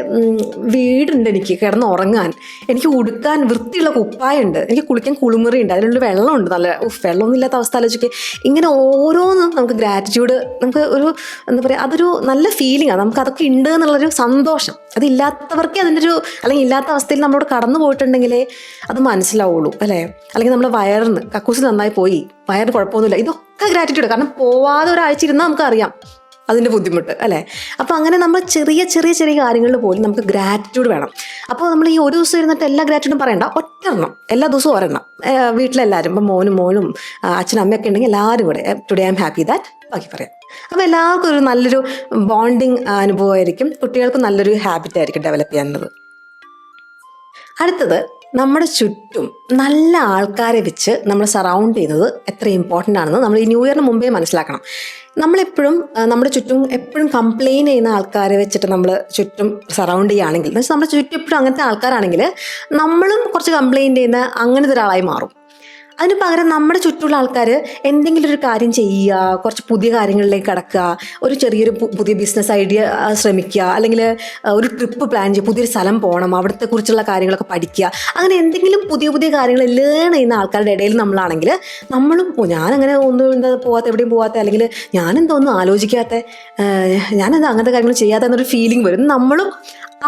വീടുണ്ട്, എനിക്ക് കിടന്ന് ഉറങ്ങാൻ, എനിക്ക് ഉടുക്കാൻ വൃത്തിയുള്ള കുപ്പായുണ്ട്, എനിക്ക് കുളിക്കാൻ കുളിമുറി ഉണ്ട്, അതിനുള്ള വെള്ളമുണ്ട്, നല്ല വെള്ളമൊന്നും ഇല്ലാത്ത അവസ്ഥ ആലോചിക്കുക. ഇങ്ങനെ ഓരോന്നും നമുക്ക് ഗ്രാറ്റിറ്റ്യൂഡ്, നമുക്ക് ഒരു എന്താ പറയുക, അതൊരു നല്ല ഫീലിംഗാണ്. നമുക്ക് അതൊക്കെ ഉണ്ട് എന്നുള്ളൊരു സന്തോഷം. അതില്ലാത്തവർക്ക് അതിൻ്റെ ഒരു, അല്ലെങ്കിൽ ഇല്ലാത്ത അവസ്ഥയിൽ നമ്മളോട് കടന്നു പോയിട്ടുണ്ടെങ്കിലേ അത് മനസ്സിലാവുള്ളൂ അല്ലേ. അല്ലെങ്കിൽ നമ്മുടെ വയറിന് കക്കൂസ് നന്നായി പോയി, വയറിന് കുഴപ്പമൊന്നുമില്ല, ഇതൊക്കെ ഗ്രാറ്റിറ്റ്യൂഡ്. കാരണം പോവാതെ ഒരാഴ്ച ഇരുന്നാൽ നമുക്കറിയാം അതിൻ്റെ ബുദ്ധിമുട്ട് അല്ലേ. അപ്പോൾ അങ്ങനെ നമ്മൾ ചെറിയ ചെറിയ ചെറിയ കാര്യങ്ങളിൽ പോലും നമുക്ക് ഗ്രാറ്റിറ്റ്യൂഡ് വേണം. അപ്പോൾ നമ്മൾ ഈ ഒരു ദിവസം ഇരുന്നിട്ട് എല്ലാ ഗ്രാറ്റിറ്റ്യൂഡും പറയണ്ട, ഒറ്റെണ്ണം എല്ലാ ദിവസവും ഒരെണ്ണം. വീട്ടിലെല്ലാവരും, ഇപ്പം മോനും അച്ഛനും അമ്മയൊക്കെ ഉണ്ടെങ്കിൽ എല്ലാവരും കൂടെ today I am happy that ബാക്കി പറയാം. അപ്പോൾ എല്ലാവർക്കും ഒരു നല്ലൊരു ബോണ്ടിങ് അനുഭവമായിരിക്കും, കുട്ടികൾക്ക് നല്ലൊരു ഹാബിറ്റ് ആയിരിക്കും ഡെവലപ്പ് ചെയ്യാനുള്ളത്. അടുത്തത്, നമ്മുടെ ചുറ്റും നല്ല ആൾക്കാരെ വെച്ച് നമ്മൾ സറൗണ്ട് ചെയ്യുന്നത് എത്ര ഇമ്പോർട്ടൻ്റ് ആണെന്ന് നമ്മൾ ഈ ന്യൂ ഇയറിന് മുമ്പേ മനസ്സിലാക്കണം. നമ്മളെപ്പോഴും നമ്മുടെ ചുറ്റും എപ്പോഴും കംപ്ലെയിൻ ചെയ്യുന്ന ആൾക്കാരെ വെച്ചിട്ട് നമ്മൾ ചുറ്റും സറൗണ്ട് ചെയ്യുകയാണെങ്കിൽ, എന്ന് വെച്ചാൽ നമ്മുടെ ചുറ്റും എപ്പോഴും അങ്ങനത്തെ ആൾക്കാരാണെങ്കിൽ നമ്മളും കുറച്ച് കംപ്ലെയിൻറ്റ് ചെയ്യുന്ന അങ്ങനത്തെ ഒരാളായി മാറും. അതിന് പകരം നമ്മുടെ ചുറ്റുമുള്ള ആൾക്കാർ എന്തെങ്കിലും ഒരു കാര്യം ചെയ്യുക, കുറച്ച് പുതിയ കാര്യങ്ങളിലേക്ക് കടക്കുക, ഒരു ചെറിയൊരു പുതിയ ബിസിനസ് ഐഡിയ ശ്രമിക്കുക, അല്ലെങ്കിൽ ഒരു ട്രിപ്പ് പ്ലാൻ ചെയ്യുക, പുതിയൊരു സ്ഥലം പോകണം, അവിടുത്തെ കുറിച്ചുള്ള കാര്യങ്ങളൊക്കെ പഠിക്കുക, അങ്ങനെ എന്തെങ്കിലും പുതിയ പുതിയ കാര്യങ്ങൾ ലേൺ ചെയ്യുന്ന ആൾക്കാരുടെ ഇടയിൽ നമ്മളാണെങ്കിൽ നമ്മളും ഞാനങ്ങനെ ഒന്നും എന്താ പോകാത്ത, എവിടെയും പോകാത്ത, അല്ലെങ്കിൽ ഞാനെന്താ ഒന്നും ആലോചിക്കാത്ത, ഞാനെന്താ അങ്ങനത്തെ കാര്യങ്ങൾ ചെയ്യാത്ത എന്നൊരു ഫീലിംഗ് വരും. നമ്മളും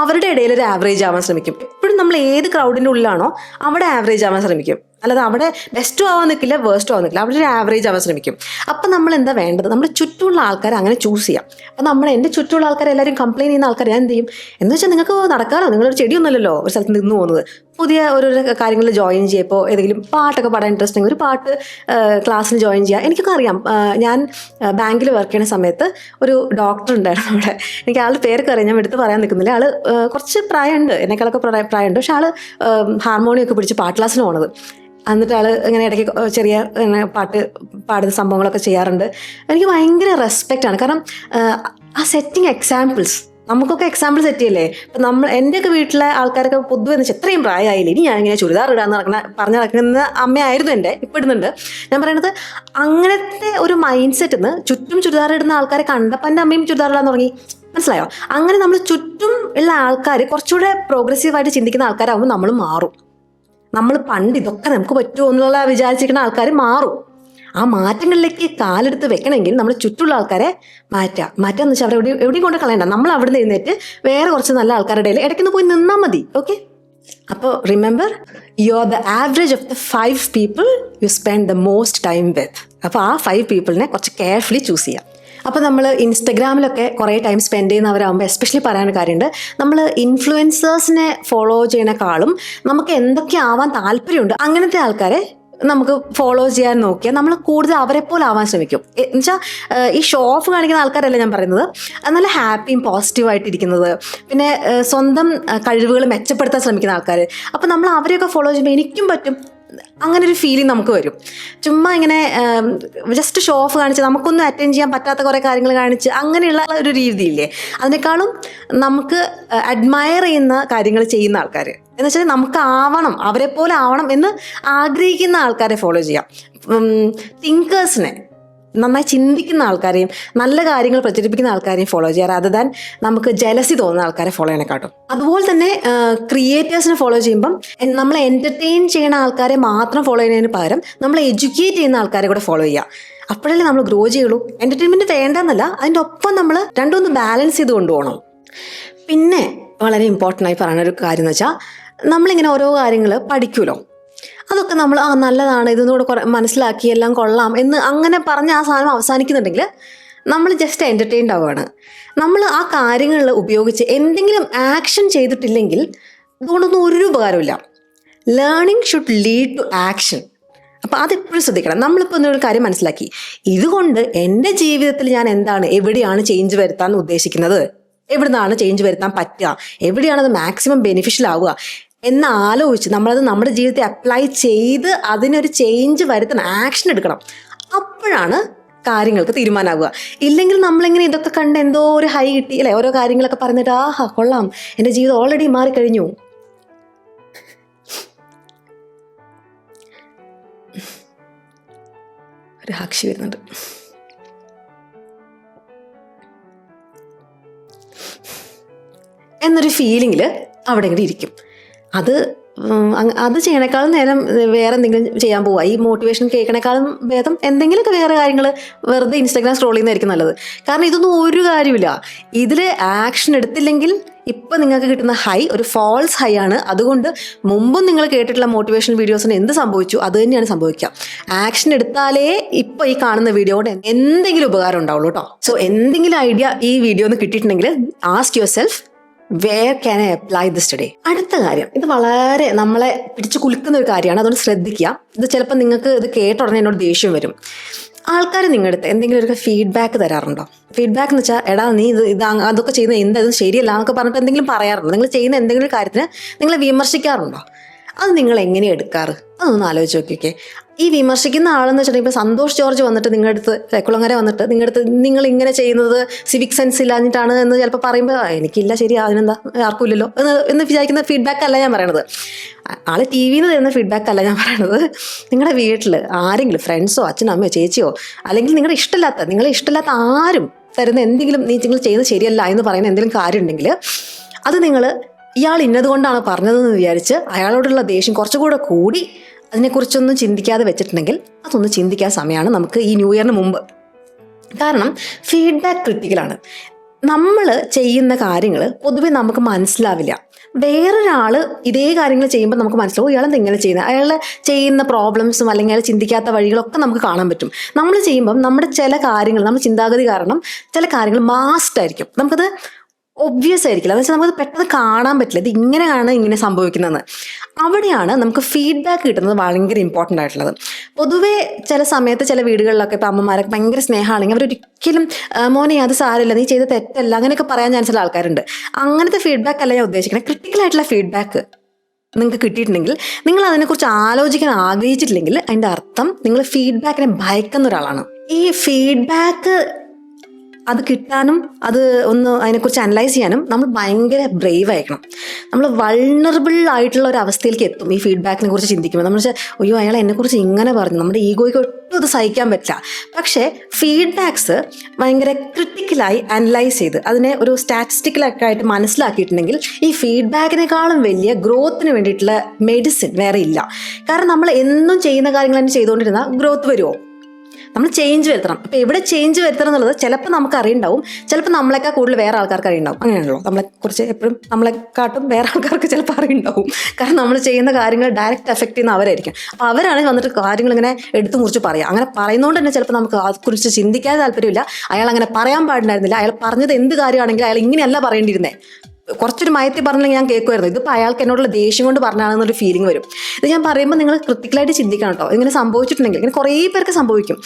അവരുടെ ഇടയിൽ ഒരു ആവറേജ് ആവാൻ ശ്രമിക്കും. എപ്പോഴും നമ്മൾ ഏത് ക്രൗഡിൻ്റെ ഉള്ളിലാണോ അവിടെ ആവറേജ് ആവാൻ ശ്രമിക്കും. അല്ലാതെ അവിടെ ബെസ്റ്റും ആവാൻ നിൽക്കില്ല, വേസ്റ്റും ആവാൻ നിൽക്കില്ല, അവിടെ ഒരു ആവറേജ് ആവാൻ ശ്രമിക്കും. അപ്പം നമ്മൾ എന്താ വേണ്ടത്, നമ്മുടെ ചുറ്റുമുള്ള ആൾക്കാരെ അങ്ങനെ ചൂസ് ചെയ്യാം. അപ്പം എൻ്റെ ചുറ്റുമുള്ള ആൾക്കാരെ എല്ലാവരും കംപ്ലെയിൻ ചെയ്യുന്ന ആൾക്കാർ ഞാൻ എന്ത് ചെയ്യും എന്ന് വെച്ചാൽ, നിങ്ങൾക്ക് നടക്കാമല്ലോ, നിങ്ങളൊരു ചെടിയൊന്നുമല്ലല്ലോ ഒരു സ്ഥലത്ത് നിന്ന് പോകുന്നത്, പുതിയ ഓരോരോ കാര്യങ്ങളിൽ ജോയിൻ ചെയ്യുമ്പോൾ ഏതെങ്കിലും പാട്ടൊക്കെ പാടാൻ ഇൻട്രസ്റ്റിംഗ് ഒരു പാട്ട് ക്ലാസ്സിന് ജോയിൻ ചെയ്യുക. എനിക്കൊക്കെ അറിയാം, ഞാൻ ബാങ്കിൽ വർക്ക് ചെയ്യുന്ന സമയത്ത് ഒരു ഡോക്ടർ ഉണ്ടായിരുന്നു അവിടെ. എനിക്ക് ആളുടെ പേരൊക്കെ അറിയാം, ഞാൻ എടുത്ത് പറയാൻ നിൽക്കുന്നില്ല. ആൾ കുറച്ച് പ്രായമുണ്ട്, എന്നെക്കാളൊക്കെ പ്രായമുണ്ട്. പക്ഷെ ആൾ ഹാർമോണിയൊക്കെ പിടിച്ച് പാട്ട് ക്ലാസ്സിന് പോണത്. എന്നിട്ട് ആൾ ഇങ്ങനെ ഇടയ്ക്ക് ചെറിയ പാട്ട് പാടുന്ന സംഭവങ്ങളൊക്കെ ചെയ്യാറുണ്ട്. എനിക്ക് ഭയങ്കര റെസ്പെക്റ്റാണ്. കാരണം ആ സെറ്റിങ് എക്സാമ്പിൾസ്, നമുക്കൊക്കെ എക്സാമ്പിൾ സെറ്റ് ചെയ്യല്ലേ. ഇപ്പം എൻ്റെയൊക്കെ വീട്ടിലെ ആൾക്കാരൊക്കെ പൊതുവെ എന്ന് വെച്ചാൽ എത്രയും പ്രായമായില്ലേ, ഇനി ഞാൻ ഇങ്ങനെ ചുരിദാർ ഇടാന്ന് പറഞ്ഞ് നടക്കുന്ന അമ്മയായിരുന്നു എൻ്റെ, ഇപ്പം ഇടുന്നുണ്ട്. ഞാൻ പറയണത് അങ്ങനത്തെ ഒരു മൈൻഡ് സെറ്റിൽ നിന്ന് ചുറ്റും ചുരിദാർ ഇടുന്ന ആൾക്കാരെ കണ്ടപ്പോൾ എൻ്റെ അമ്മയും ചുരിദാർ ഇടാൻ തുടങ്ങി. മനസ്സിലായോ? അങ്ങനെ നമ്മൾ ചുറ്റും ഉള്ള ആൾക്കാർ കുറച്ചുകൂടെ പ്രോഗ്രസീവായിട്ട് ചിന്തിക്കുന്ന ആൾക്കാരാകുമ്പോൾ നമ്മൾ മാറും. നമ്മൾ പണ്ട് ഇതൊക്കെ നമുക്ക് പറ്റുമോ എന്നുള്ള വിചാരിച്ചിരിക്കുന്ന ആൾക്കാർ മാറും. ആ മാറ്റങ്ങളിലേക്ക് കാലെടുത്ത് വെക്കണമെങ്കിൽ നമ്മൾ ചുറ്റുള്ള ആൾക്കാരെ മാറ്റാന്ന് വെച്ചാൽ അവരെ എവിടെയും കൊണ്ട് കളയണ്ട. നമ്മൾ അവിടെ നിന്ന് എഴുന്നേറ്റ് വേറെ കുറച്ച് നല്ല ആൾക്കാരുടെ ഇടയിൽ ഇടയ്ക്കൊന്ന് പോയി നിന്നാൽ മതി. ഓക്കെ, അപ്പോൾ remember, you are the average of the 5 people you spend the most time with. അപ്പോൾ ആ 5 people കുറച്ച് കെയർഫുള്ളി ചൂസ് ചെയ്യാം. അപ്പോൾ നമ്മൾ ഇൻസ്റ്റഗ്രാമിലൊക്കെ കുറേ ടൈം സ്പെൻഡ് ചെയ്യുന്നവരാകുമ്പോൾ എസ്പെഷ്യലി പറയാൻ കാര്യമുണ്ട്, നമ്മൾ ഇൻഫ്ലുവൻസേഴ്സിനെ ഫോളോ ചെയ്യണേക്കാളും നമുക്ക് എന്തൊക്കെ ആവാൻ താല്പര്യമുണ്ട് അങ്ങനത്തെ ആൾക്കാരെ നമുക്ക് ഫോളോ ചെയ്യാൻ നോക്കിയാൽ നമ്മൾ കൂടുതൽ അവരെ പോലെ ആവാൻ ശ്രമിക്കും. എന്നുവെച്ചാൽ ഈ ഷോ ഓഫ് കാണിക്കുന്ന ആൾക്കാരല്ല ഞാൻ പറയുന്നത്, നല്ല ഹാപ്പിയും പോസിറ്റീവായിട്ടിരിക്കുന്നത്, പിന്നെ സ്വന്തം കഴിവുകൾ മെച്ചപ്പെടുത്താൻ ശ്രമിക്കുന്ന ആൾക്കാർ. അപ്പോൾ നമ്മൾ അവരെയൊക്കെ ഫോളോ ചെയ്യുമ്പോൾ എനിക്കും പറ്റും അങ്ങനെ ഒരു ഫീലിംഗ് നമുക്ക് വരും. ചുമ്മാ ഇങ്ങനെ ജസ്റ്റ് ഷോ ഓഫ് കാണിച്ച് നമുക്കൊന്നും അറ്റൻഡ് ചെയ്യാൻ പറ്റാത്ത കുറേ കാര്യങ്ങൾ കാണിച്ച് അങ്ങനെയുള്ള ഒരു രീതിയില്ലേ, അതിനേക്കാളും നമുക്ക് അഡ്മയർ ചെയ്യുന്ന കാര്യങ്ങൾ ചെയ്യുന്ന ആൾക്കാർ, എന്ന് വെച്ചാൽ നമുക്ക് ആവണം, അവരെ പോലെ ആവണം എന്ന് ആഗ്രഹിക്കുന്ന ആൾക്കാരെ ഫോളോ ചെയ്യാം. തിങ്കേഴ്സിനെ, നന്നായി ചിന്തിക്കുന്ന ആൾക്കാരെയും നല്ല കാര്യങ്ങൾ പ്രചരിപ്പിക്കുന്ന ആൾക്കാരെയും ഫോളോ ചെയ്യാറ് അതർ ദാൻ നമുക്ക് ജലസി തോന്നുന്ന ആൾക്കാരെ ഫോളോ ചെയ്യണേക്കാട്ടും. അതുപോലെ തന്നെ ക്രിയേറ്റേഴ്സിനെ ഫോളോ ചെയ്യുമ്പം നമ്മളെ എൻ്റർടൈൻ ചെയ്യുന്ന ആൾക്കാരെ മാത്രം ഫോളോ ചെയ്യുന്നതിന് പകരം നമ്മൾ എഡ്യൂക്കേറ്റ് ചെയ്യുന്ന ആൾക്കാരെ കൂടെ ഫോളോ ചെയ്യുക. അപ്പോഴല്ലേ നമ്മൾ ഗ്രോ ചെയ്യുള്ളൂ. എൻ്റർടൈൻമെൻറ്റ് വേണ്ടെന്നല്ല, അതിൻ്റെ ഒപ്പം നമ്മൾ രണ്ടുമൊന്ന് ബാലൻസ് ചെയ്ത് കൊണ്ടുപോകണം. പിന്നെ വളരെ ഇമ്പോർട്ടൻ്റ് ആയി പറയുന്ന ഒരു കാര്യം എന്ന് വെച്ചാൽ, നമ്മളിങ്ങനെ ഓരോ കാര്യങ്ങൾ പഠിക്കുമല്ലോ, അതൊക്കെ നമ്മൾ നല്ലതാണ്, ഇതൊന്നുകൂടെ മനസ്സിലാക്കി എല്ലാം കൊള്ളാം എന്ന് അങ്ങനെ പറഞ്ഞ് ആ സാധനം അവസാനിക്കുന്നുണ്ടെങ്കിൽ നമ്മൾ ജസ്റ്റ് എൻ്റർടൈൻഡ് ആവുകയാണ്. നമ്മൾ ആ കാര്യങ്ങളിൽ ഉപയോഗിച്ച് എന്തെങ്കിലും ആക്ഷൻ ചെയ്തിട്ടില്ലെങ്കിൽ അതുകൊണ്ടൊന്നും ഒരു ഉപകാരമില്ല. Learning should lead to action. അപ്പോൾ അതെപ്പോഴും ശ്രദ്ധിക്കണം. നമ്മളിപ്പോൾ എന്തൊരു കാര്യം മനസ്സിലാക്കി, ഇതുകൊണ്ട് എൻ്റെ ജീവിതത്തിൽ ഞാൻ എവിടെയാണ് ചേഞ്ച് വരുത്താൻ ഉദ്ദേശിക്കുന്നത്, എവിടുന്നാണ് ചേഞ്ച് വരുത്താൻ പറ്റുക, എവിടെയാണത് മാക്സിമം ബെനിഫിഷ്യൽ ആവുക എന്നാലോചിച്ച് നമ്മളത് നമ്മുടെ ജീവിതത്തിൽ അപ്ലൈ ചെയ്ത് അതിനൊരു ചേഞ്ച് വരുത്തണം, ആക്ഷൻ എടുക്കണം. അപ്പോഴാണ് കാര്യങ്ങൾക്ക് തീരുമാനമാകുക. ഇല്ലെങ്കിൽ നമ്മളിങ്ങനെ ഇതൊക്കെ കണ്ട് എന്തോ ഒരു ഹൈ കിട്ടി അല്ലേ, ഓരോ കാര്യങ്ങളൊക്കെ പറഞ്ഞിട്ട് ആഹാ കൊള്ളാം, എൻ്റെ ജീവിതം ഓൾറെഡി മാറിക്കഴിഞ്ഞു. ഒരു സാക്ഷി വരുന്നുണ്ട്. എന്നൊരു ഫീലിങ്ങിൽ അവിടെ ഇങ്ങനെ ഇരിക്കും. അത് ചെയ്യണേക്കാളും നേരം വേറെ എന്തെങ്കിലും ചെയ്യാൻ പോവുക. ഈ മോട്ടിവേഷൻ കേൾക്കണേക്കാളും ഭേദം എന്തെങ്കിലുമൊക്കെ വേറെ കാര്യങ്ങൾ വെറുതെ ഇൻസ്റ്റാഗ്രാം സ്ക്രോൾ ചെയ്യുന്നതായിരിക്കും നല്ലത്. കാരണം ഇതൊന്നും ഒരു കാര്യമില്ല. ഇതിൽ ആക്ഷൻ എടുത്തില്ലെങ്കിൽ ഇപ്പം നിങ്ങൾക്ക് കിട്ടുന്ന ഹൈ ഒരു ഫാൾസ് ഹൈ ആണ്. അതുകൊണ്ട് മുമ്പും നിങ്ങൾ കേട്ടിട്ടുള്ള മോട്ടിവേഷൻ വീഡിയോസിന് എന്ത് സംഭവിച്ചു അത് തന്നെയാണ് സംഭവിക്കുക. ആക്ഷൻ എടുത്താലേ ഇപ്പം ഈ കാണുന്ന വീഡിയോ കൊണ്ട് എന്തെങ്കിലും ഉപകാരം ഉണ്ടാവുള്ളൂ കേട്ടോ. സോ എന്തെങ്കിലും ഐഡിയ ഈ വീഡിയോ ഒന്ന് കിട്ടിയിട്ടുണ്ടെങ്കിൽ ask yourself, where can I apply this today? അടുത്ത കാര്യം, ഇത് വളരെ നമ്മളെ പിടിച്ചു കുലുക്കുന്ന ഒരു കാര്യമാണ്, അതുകൊണ്ട് ശ്രദ്ധിക്കുക. ഇത് ചിലപ്പോൾ നിങ്ങൾക്ക് ഇത് കേട്ട ഉടനെ എന്നോട് ദേഷ്യം വരും. ആൾക്കാർ നിങ്ങളുടെ അടുത്ത് എന്തെങ്കിലും ഒരു ഫീഡ്ബാക്ക് തരാറുണ്ടോ? ഫീഡ്ബാക്ക് എന്ന് വെച്ചാൽ എടാ നീ ഇത് അതൊക്കെ ചെയ്യുന്നത് എന്താ ശരിയല്ല എന്നൊക്കെ പറഞ്ഞിട്ട് എന്തെങ്കിലും പറയാറുണ്ടോ? നിങ്ങൾ ചെയ്യുന്ന എന്തെങ്കിലും കാര്യത്തിന് നിങ്ങളെ വിമർശിക്കാറുണ്ടോ? അത് നിങ്ങൾ എങ്ങനെയാണ് എടുക്കാറ്? അതൊന്ന് ആലോചിച്ച് നോക്കിക്കേ. ഈ വിമർശിക്കുന്ന ആളെന്ന് വെച്ചിട്ടുണ്ടെങ്കിൽ ഇപ്പോൾ സന്തോഷ് ജോർജ് വന്നിട്ട് നിങ്ങളുടെ അടുത്ത്, കുളങ്ങര വന്നിട്ട് നിങ്ങളുടെ അടുത്ത് നിങ്ങൾ ഇങ്ങനെ ചെയ്യുന്നത് സിവിക് സെൻസ് ഇല്ലാഞ്ഞിട്ടാണ് എന്ന് ചിലപ്പോൾ പറയുമ്പോൾ എനിക്കില്ല, ശരി അതിനെന്താ ആർക്കും ഇല്ലല്ലോ എന്ന് വിചാരിക്കുന്ന ഫീഡ്ബാക്ക് അല്ല ഞാൻ പറയണത്. ആൾ ടി വിയിൽ നിന്ന് തരുന്ന ഫീഡ്ബാക്ക് അല്ല ഞാൻ പറയണത്. നിങ്ങളുടെ വീട്ടിൽ ആരെങ്കിലും ഫ്രണ്ട്സോ അച്ഛനോ അമ്മയോ ചേച്ചിയോ അല്ലെങ്കിൽ നിങ്ങളെ ഇഷ്ടമില്ലാത്ത ആരും തരുന്ന എന്തെങ്കിലും നിങ്ങൾ ചെയ്യുന്നത് ശരിയല്ല എന്ന് പറയുന്ന എന്തെങ്കിലും കാര്യം ഉണ്ടെങ്കിൽ അത് നിങ്ങൾ ഇയാൾ ഇന്നതുകൊണ്ടാണ് പറഞ്ഞതെന്ന് വിചാരിച്ച് അയാളോടുള്ള ദേഷ്യം കുറച്ചുകൂടെ കൂടി അതിനെക്കുറിച്ചൊന്നും ചിന്തിക്കാതെ വെച്ചിട്ടുണ്ടെങ്കിൽ അതൊന്ന് ചിന്തിക്കാൻ സമയമാണ് നമുക്ക് ഈ ന്യൂ ഇയറിന് മുമ്പ്. കാരണം ഫീഡ്ബാക്ക് ക്രിട്ടിക്കലാണ്. നമ്മൾ ചെയ്യുന്ന കാര്യങ്ങൾ പൊതുവെ നമുക്ക് മനസ്സിലാവില്ല. വേറൊരാൾ ഇതേ കാര്യങ്ങൾ ചെയ്യുമ്പോൾ നമുക്ക് മനസ്സിലാവും ഇയാളെന്താ ഇങ്ങനെ ചെയ്യുന്നത്, അയാൾ ചെയ്യുന്ന പ്രോബ്ലംസും അല്ലെങ്കിൽ അയാൾ ചിന്തിക്കാത്ത വഴികളൊക്കെ നമുക്ക് കാണാൻ പറ്റും. നമ്മൾ ചെയ്യുമ്പം നമ്മുടെ ചില കാര്യങ്ങൾ, നമ്മുടെ ചിന്താഗതി കാരണം ചില കാര്യങ്ങൾ മാസ്റ്റായിരിക്കും, നമുക്കത് ഒബ്വിയസ് ആയിരിക്കില്ല. എന്ന് വെച്ചാൽ നമുക്കത് പെട്ടെന്ന് കാണാൻ പറ്റില്ല ഇത് ഇങ്ങനെയാണ് ഇങ്ങനെ സംഭവിക്കുന്നതെന്ന്. അവിടെയാണ് നമുക്ക് ഫീഡ്ബാക്ക് കിട്ടുന്നത് ഭയങ്കര ഇമ്പോർട്ടൻ്റ് ആയിട്ടുള്ളത്. പൊതുവേ ചില സമയത്ത് ചില വീടുകളിലൊക്കെ ഇപ്പോൾ അമ്മമാരൊക്കെ ഭയങ്കര സ്നേഹമാണെങ്കിൽ അവരൊരിക്കലും മോനെ അത് സാരമില്ല, നീ ചെയ്ത തെറ്റല്ല, അങ്ങനെയൊക്കെ പറയാൻ ചാൻസുള്ള ആൾക്കാരുണ്ട്. അങ്ങനത്തെ ഫീഡ്ബാക്ക് അല്ല ഞാൻ ഉദ്ദേശിക്കുന്നത്. ക്രിട്ടിക്കലായിട്ടുള്ള ഫീഡ്ബാക്ക് നിങ്ങൾക്ക് കിട്ടിയിട്ടുണ്ടെങ്കിൽ നിങ്ങൾ അതിനെക്കുറിച്ച് ആലോചിക്കാൻ ആഗ്രഹിച്ചിട്ടില്ലെങ്കിൽ അതിൻ്റെ അർത്ഥം നിങ്ങൾ ഫീഡ്ബാക്കിനെ ഭയക്കുന്ന ഒരാളാണ്. ഈ ഫീഡ്ബാക്ക് അത് കിട്ടാനും അത് ഒന്ന് അതിനെക്കുറിച്ച് അനലൈസ് ചെയ്യാനും നമ്മൾ ഭയങ്കര ബ്രേവ് ആയിരിക്കണം. നമ്മൾ വൾണറബിൾ ആയിട്ടുള്ള ഒരു അവസ്ഥയിലേക്ക് എത്തും ഈ ഫീഡ്ബാക്കിനെ കുറിച്ച് ചിന്തിക്കുമ്പോൾ. നമ്മൾ അയ്യോ അയാൾ എന്നെക്കുറിച്ച് ഇങ്ങനെ പറഞ്ഞു, നമ്മുടെ ഈഗോയ്ക്ക് ഒട്ടും അത് സഹിക്കാൻ പറ്റില്ല. പക്ഷേ ഫീഡ്ബാക്സ് ഭയങ്കര ക്രിട്ടിക്കലായി അനലൈസ് ചെയ്ത് അതിനെ ഒരു സ്റ്റാറ്റിസ്റ്റിക്കലൊക്കെ ആയിട്ട് മനസ്സിലാക്കിയിട്ടുണ്ടെങ്കിൽ ഈ ഫീഡ്ബാക്കിനേക്കാളും വലിയ ഗ്രോത്തിന് വേണ്ടിയിട്ടുള്ള മെഡിസിൻ വേറെ ഇല്ല. കാരണം നമ്മൾ എന്നും ചെയ്യുന്ന കാര്യങ്ങൾ തന്നെ ചെയ്തുകൊണ്ടിരുന്നാൽ ഗ്രോത്ത് വരുമോ? നമ്മൾ ചേഞ്ച് വരുത്തണം. അപ്പോൾ എവിടെ ചേഞ്ച് വരുത്തണം എന്നുള്ളത് ചിലപ്പോൾ നമുക്ക് അറിയുണ്ടാവും, ചിലപ്പോൾ നമ്മളെക്കാൾ കൂടുതൽ വേറെ ആൾക്കാർക്ക് അറിയുണ്ടാവും. അങ്ങനെയാണല്ലോ, നമ്മളെക്കുറിച്ച് എപ്പോഴും നമ്മളെക്കാട്ടും വേറെ ആൾക്കാർക്ക് ചിലപ്പോൾ അറിയുണ്ടാവും. കാരണം നമ്മൾ ചെയ്യുന്ന കാര്യങ്ങൾ ഡയറക്റ്റ് എഫക്റ്റ് ചെയ്യുന്ന അവരായിരിക്കും. അപ്പോൾ അവരാണ് വന്നിട്ട് കാര്യങ്ങൾ ഇങ്ങനെ എടുത്തു മുറിച്ച് പറയുക. അങ്ങനെ പറയുന്നതുകൊണ്ട് തന്നെ ചിലപ്പോൾ നമുക്ക് അതിനെക്കുറിച്ച് ചിന്തിക്കാൻ താല്പര്യമില്ല. അയാൾ അങ്ങനെ പറയാൻ പാടില്ലായിരുന്നില്ല, അയാൾ പറഞ്ഞത് എന്ത് കാര്യമാണെങ്കിലും അയാൾ ഇങ്ങനെയല്ല പറയേണ്ടിയിരുന്നേ, കുറച്ചൊരു മയത്തിൽ പറഞ്ഞെങ്കിൽ ഞാൻ കേൾക്കുമായിരുന്നു. ഇതിപ്പോൾ അയാൾക്ക് എന്നോടുള്ള ദേഷ്യം കൊണ്ട് പറഞ്ഞാണെന്നൊരു ഫീലിംഗ് വരും. ഇത് ഞാൻ പറയുമ്പോൾ നിങ്ങൾ ക്രിട്ടിക്കലായിട്ട് ചിന്തിക്കണം കേട്ടോ. ഇങ്ങനെ സംഭവിച്ചിട്ടുണ്ടെങ്കിൽ, ഇങ്ങനെ കുറേ പേർക്ക് സംഭവിക്കും.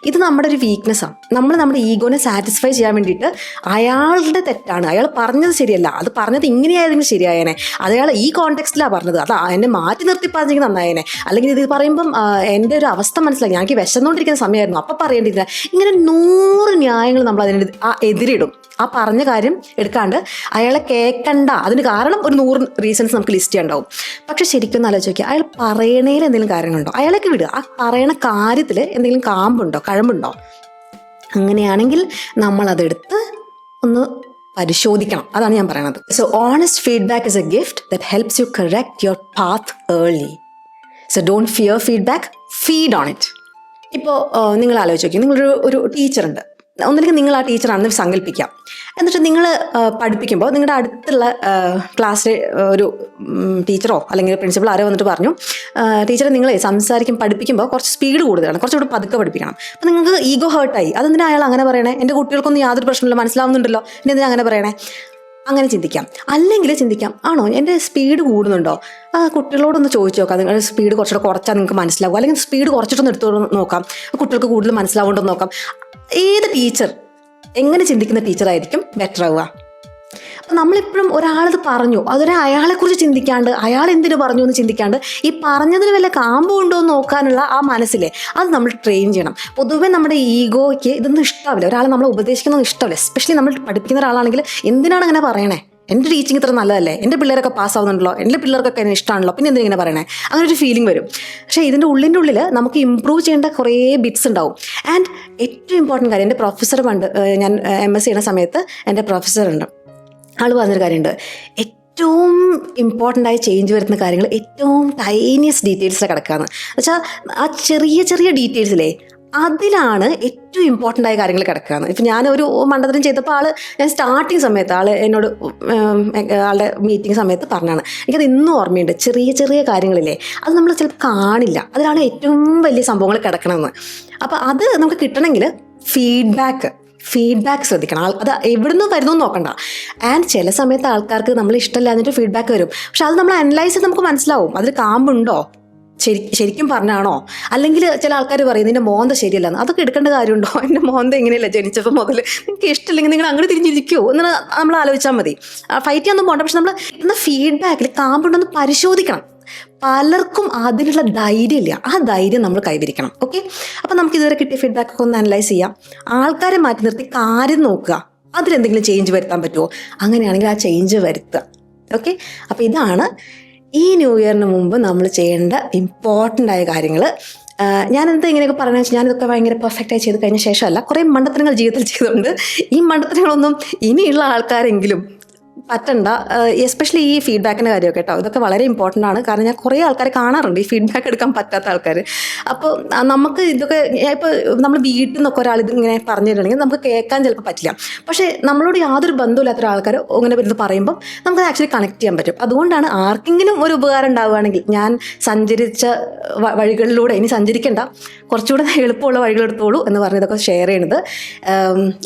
ഇത് നമ്മുടെ ഒരു വീക്ക്നെസ്സാണ്. നമ്മൾ നമ്മുടെ ഈഗോനെ സാറ്റിസ്ഫൈ ചെയ്യാൻ വേണ്ടിയിട്ട് അയാളുടെ തെറ്റാണ്, അയാൾ പറഞ്ഞത് ശരിയല്ല, അത് പറഞ്ഞത് ഇങ്ങനെയായതെങ്കിൽ ശരിയായേനെ, അയാൾ ഈ കോണ്ടെക്സ്റ്റിലാണ് പറഞ്ഞത്, അത് എന്നെ മാറ്റി നിർത്തി പറഞ്ഞെങ്കിൽ നന്നായേനെ, അല്ലെങ്കിൽ ഇത് പറയുമ്പം എൻ്റെ ഒരു അവസ്ഥ മനസ്സിലാക്കി ഞാൻ വിശന്നുകൊണ്ടിരിക്കുന്ന സമയമായിരുന്നു അപ്പം പറയേണ്ടിയില്ല. ഇങ്ങനെ 100 ന്യായങ്ങൾ നമ്മൾ അതിന് എതിരിടും. ആ പറഞ്ഞ കാര്യം എടുക്കാണ്ട് അയാളെ കേൾക്കണ്ട, അതിന് കാരണം ഒരു 100 റീസൺസ് നമുക്ക് ലിസ്റ്റ് ചെയ്യാനുണ്ടാവും. പക്ഷെ ശരിക്കും ഒന്ന് ആലോചിച്ച് നോക്കിയാൽ അയാൾ പറയണേൽ എന്തെങ്കിലും കാര്യങ്ങളുണ്ടോ? അയാളൊക്കെ വിടുക, ആ പറയണ കാര്യത്തിൽ എന്തെങ്കിലും കാമ്പുണ്ടോ, കഴമ്പുണ്ടോ? അങ്ങനെയാണെങ്കിൽ നമ്മളതെടുത്ത് ഒന്ന് പരിശോധിക്കണം. അതാണ് ഞാൻ പറയണത്. So honest feedback is A gift that helps you correct your path early. So don't fear feedback, feed on it. ഇപ്പോൾ നിങ്ങൾ ആലോചിച്ച് നോക്കി, നിങ്ങളൊരു ടീച്ചറുണ്ട്, ഒന്നില്ലെങ്കിൽ നിങ്ങൾ ആ ടീച്ചറാണെന്ന് സങ്കല്പിക്കാം. എന്നിട്ട് നിങ്ങൾ പഠിപ്പിക്കുമ്പോൾ നിങ്ങളുടെ അടുത്തുള്ള ക്ലാസ്സിൽ ഒരു ടീച്ചറോ അല്ലെങ്കിൽ പ്രിൻസിപ്പൾ ആരോ വന്നിട്ട് പറഞ്ഞു, ടീച്ചറെ നിങ്ങൾ പഠിപ്പിക്കുമ്പോൾ കുറച്ച് സ്പീഡ് കൂടുതലാണ്, കുറച്ചുകൂടെ പതുക്കെ പഠിപ്പിക്കണം. അപ്പോൾ നിങ്ങൾക്ക് ഈഗോ ഹേർട്ടായി. അതെന്തിനാ അയാൾ അങ്ങനെ പറയണേ? എൻ്റെ കുട്ടികൾക്കൊന്നും യാതൊരു പ്രശ്നമില്ല, മനസ്സിലാവുന്നുണ്ടല്ലോ, എന്നെ എന്തിനാ അങ്ങനെ പറയണേ? അങ്ങനെ ചിന്തിക്കാം. അല്ലെങ്കിൽ ചിന്തിക്കാം, ആണോ എൻ്റെ സ്പീഡ് കൂടുന്നുണ്ടോ, കുട്ടികളോടൊന്ന് ചോദിച്ചു നോക്കാം, നിങ്ങളുടെ സ്പീഡ് കുറച്ചുകൂടെ കുറച്ചാൽ നിങ്ങൾക്ക് മനസ്സിലാവും, അല്ലെങ്കിൽ സ്പീഡ് കുറച്ചിട്ടൊന്ന് എടുത്തു നോക്കാം, കുട്ടികൾക്ക് കൂടുതൽ മനസ്സിലാവുന്നുണ്ടോ നോക്കാം. ഏത് ടീച്ചർ, എങ്ങനെ ചിന്തിക്കുന്ന ടീച്ചറായിരിക്കും ബെറ്റർ ആവുക? അപ്പം നമ്മളിപ്പോഴും ഒരാളത് പറഞ്ഞു അയാളെക്കുറിച്ച് ചിന്തിക്കാണ്ട് അയാൾ എന്തിനു പറഞ്ഞു എന്ന് ചിന്തിക്കാണ്ട് ഈ പറഞ്ഞതിന് വല്ല കാമ്പ് ഉണ്ടോ എന്ന് നോക്കാനുള്ള ആ മനസ്സിലെ അത് നമ്മൾ ട്രെയിൻ ചെയ്യണം. പൊതുവേ നമ്മുടെ ഈഗോയ്ക്ക് ഇതൊന്നും ഇഷ്ടമാവില്ല, ഒരാൾ നമ്മളെ ഉപദേശിക്കുന്നതൊന്നും ഇഷ്ടമില്ല. എസ്പെഷ്യലി നമ്മൾ പഠിപ്പിക്കുന്ന ഒരാളാണെങ്കിൽ എന്തിനാണ് അങ്ങനെ പറയണേ, എൻ്റെ ടീച്ചിങ് ഇത്ര നല്ലതല്ലേ, എൻ്റെ പിള്ളേരൊക്കെ പാസ്സാവുന്നുണ്ടല്ലോ, എൻ്റെ പിള്ളേർക്കൊക്കെ എന്നെ ഇഷ്ടമാണല്ലോ, പിന്നെ എന്തിനാ പറയണേ, അങ്ങനെ ഒരു ഫീലിംഗ് വരും. പക്ഷേ ഇതിൻ്റെ ഉള്ളിൽ നമുക്ക് ഇമ്പ്രൂവ് ചെയ്യേണ്ട കുറേ ബിറ്റ്സ് ഉണ്ടാവും. ആൻഡ് ഏറ്റവും ഇമ്പോർട്ടൻറ്റ് കാര്യം, എൻ്റെ പ്രൊഫസർ പണ്ട് ഞാൻ MSc ചെയ്യുന്ന സമയത്ത് എൻ്റെ പ്രൊഫസറുണ്ട്, ആൾ പറഞ്ഞൊരു കാര്യമുണ്ട്, ഏറ്റവും ഇമ്പോർട്ടൻ്റ് ആയി ചേഞ്ച് വരുന്ന കാര്യങ്ങൾ ഏറ്റവും ടൈനിയസ് ഡീറ്റെയിൽസിൽ കിടക്കുകയെന്ന് വെച്ചാൽ ആ ചെറിയ ചെറിയ ഡീറ്റെയിൽസിലേ അതിലാണ് ഏറ്റവും ഇമ്പോർട്ടൻ്റ് ആയ കാര്യങ്ങൾ കിടക്കുകയാണ്. ഇപ്പം ഞാനൊരു മണ്ഡലം ചെയ്തപ്പോൾ ഞാൻ സ്റ്റാർട്ടിങ് സമയത്ത് എന്നോട് ആളുടെ മീറ്റിംഗ് സമയത്ത് പറഞ്ഞാണ്, എനിക്കത് ഇന്നും ഓർമ്മയുണ്ട്. ചെറിയ ചെറിയ കാര്യങ്ങളില്ലേ അത് നമ്മൾ ചിലപ്പോൾ കാണില്ല, അതിലാണ് ഏറ്റവും വലിയ സംഭവങ്ങൾ കിടക്കണമെന്ന്. അപ്പോൾ അത് നമുക്ക് കിട്ടണമെങ്കിൽ ഫീഡ്ബാക്ക് ശ്രദ്ധിക്കണം. അത് എവിടുന്ന് വരുന്നു നോക്കണ്ട. ആൻഡ് ചില സമയത്ത് ആൾക്കാർക്ക് നമ്മൾ ഇഷ്ടമില്ല എന്നിട്ട് ഫീഡ്ബാക്ക് വരും, പക്ഷെ അത് നമ്മൾ അനലൈസ് ചെയ്ത് നമുക്ക് മനസ്സിലാവും അതിൽ കാമ്പുണ്ടോ, ശരിക്കും പറഞ്ഞാണോ, അല്ലെങ്കിൽ ചില ആൾക്കാർ പറയും നിന്റെ മോന്ത ശരിയല്ലെന്ന്. അതൊക്കെ എടുക്കേണ്ട കാര്യമുണ്ടോ? എൻ്റെ മോന്ത എങ്ങനെയല്ല ജനിച്ചപ്പോൾ മുതൽ, നിങ്ങൾക്ക് ഇഷ്ടമില്ലെങ്കിൽ നിങ്ങൾ അങ്ങനെ തിരിഞ്ഞിരിക്കുമോ എന്ന് നമ്മൾ ആലോചിച്ചാൽ മതി. ഫൈറ്റ് ചെയ്യാനൊന്നും പോകണ്ട, പക്ഷെ നമ്മൾ ഇന്ന് ഫീഡ്ബാക്കിൽ കാമ്പുണ്ടോന്ന് പരിശോധിക്കണം. പലർക്കും അതിനുള്ള ധൈര്യമില്ല, ആ ധൈര്യം നമ്മൾ കൈവരിക്കണം. ഓക്കെ, അപ്പം നമുക്ക് ഇതുവരെ കിട്ടിയ ഫീഡ്ബാക്കൊക്കെ ഒന്ന് അനലൈസ് ചെയ്യാം, ആൾക്കാരെ മാറ്റി നിർത്തി കാര്യം നോക്കുക, അതിലെന്തെങ്കിലും ചേഞ്ച് വരുത്താൻ പറ്റുമോ, അങ്ങനെയാണെങ്കിൽ ആ ചേഞ്ച് വരുത്തുക. ഓക്കെ, അപ്പോൾ ഇതാണ് ഈ ന്യൂ ഇയറിന് മുമ്പ് നമ്മൾ ചെയ്യേണ്ട ഇമ്പോർട്ടൻ്റ് ആയ കാര്യങ്ങൾ. ഞാനെന്താ ഇങ്ങനെയൊക്കെ പറയുന്നത് വെച്ചാൽ ഞാനിതൊക്കെ ഭയങ്കര പെർഫെക്റ്റായി ചെയ്ത് കഴിഞ്ഞ ശേഷമല്ല, കുറേ മണ്ടത്തരങ്ങൾ ജീവിതത്തിൽ ചെയ്തുകൊണ്ട് ഈ മണ്ടത്തരങ്ങളൊന്നും ഇനിയുള്ള ആൾക്കാരെങ്കിലും പറ്റണ്ട. എസ്പെഷ്യലി ഈ ഫീഡ്ബാക്കിൻ്റെ കാര്യമൊക്കെ കേട്ടോ, ഇതൊക്കെ വളരെ ഇമ്പോർട്ടൻ്റ് ആണ്. കാരണം ഞാൻ കുറേ ആൾക്കാരെ കാണാറുണ്ട് ഈ ഫീഡ്ബാക്ക് എടുക്കാൻ പറ്റാത്ത ആൾക്കാർ. അപ്പോൾ നമുക്ക് ഇതൊക്കെ ഇപ്പോൾ നമ്മൾ വീട്ടിൽ നിന്നൊക്കെ ഒരാൾ ഇതിങ്ങനെ പറഞ്ഞു തരണമെങ്കിൽ നമുക്ക് കേൾക്കാൻ ചിലപ്പോൾ പറ്റില്ല, പക്ഷേ നമ്മളോട് യാതൊരു ബന്ധമില്ലാത്ത ഒരാൾക്കാർ അങ്ങനെ ഇത് പറയുമ്പം നമുക്ക് ആക്ച്വലി കണക്ട് ചെയ്യാൻ പറ്റും. അതുകൊണ്ടാണ് ആർക്കെങ്കിലും ഒരു ഉപകാരം ഉണ്ടാവുകയാണെങ്കിൽ ഞാൻ സഞ്ചരിച്ച വഴികളിലൂടെ ഇനി സഞ്ചരിക്കേണ്ട, കുറച്ചുകൂടെ എളുപ്പമുള്ള വഴികളെടുത്തോളൂ എന്ന് പറഞ്ഞതൊക്കെ ഷെയർ ചെയ്യണത്.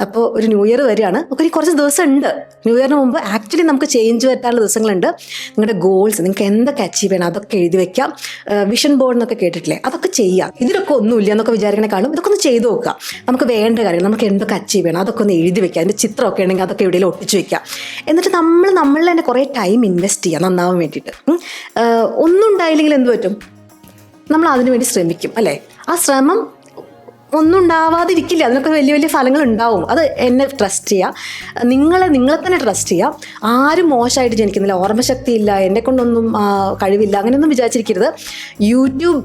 അപ്പോൾ ഒരു ന്യൂ ഇയർ വരികയാണ്, നമുക്ക് കുറച്ച് ദിവസം ഉണ്ട്. ന്യൂ ഇയറിന് മുമ്പ് ആക്ച്വലി നമുക്ക് ചേഞ്ച് വരുത്താനുള്ള ദിവസങ്ങളുണ്ട്. നിങ്ങളുടെ ഗോൾസ്, നിങ്ങൾക്ക് എന്തൊക്കെ അച്ചീവ് ചെയ്യണം അതൊക്കെ എഴുതി വെക്കാം. വിഷൻ ബോർഡ് എന്നൊക്കെ കേട്ടിട്ടില്ലേ, അതൊക്കെ ചെയ്യാം. ഇതിലൊക്കെ ഒന്നുമില്ല എന്നൊക്കെ വിചാരിക്കണേക്കാളും ഇതൊക്കെ ഒന്ന് ചെയ്ത് നോക്കുക. നമുക്ക് വേണ്ട കാര്യങ്ങൾ, നമുക്ക് എന്തൊക്കെ അച്ചീവ് ചെയ്യണം അതൊക്കെ ഒന്ന് എഴുതി വെക്കുക. അതിൻ്റെ ചിത്രമൊക്കെ ഉണ്ടെങ്കിൽ അതൊക്കെ എവിടെയെങ്കിലും ഒട്ടിച്ച് വെക്കുക. എന്നിട്ട് നമ്മളിൽ തന്നെ കുറേ ടൈം ഇൻവെസ്റ്റ് ചെയ്യുക നന്നാവാൻ വേണ്ടിയിട്ട്. ഒന്നും ഉണ്ടായില്ലെങ്കിൽ എന്ത് പറ്റും, നമ്മൾ അതിനു വേണ്ടി ശ്രമിക്കും അല്ലേ. ആ ശ്രമം ഒന്നും ഉണ്ടാവാതിരിക്കില്ല, അതിനൊക്കെ വലിയ വലിയ ഫലങ്ങൾ ഉണ്ടാവും. അത് എന്നെ ട്രസ്റ്റ് ചെയ്യുക, നിങ്ങളെ തന്നെ ട്രസ്റ്റ് ചെയ്യുക. ആരും മോശമായിട്ട് ജനിക്കുന്നില്ല, ഓർമ്മശക്തി ഇല്ല, എന്നെ കൊണ്ടൊന്നും കഴിവില്ല, അങ്ങനെയൊന്നും വിചാരിച്ചിരിക്കരുത്. യൂട്യൂബ്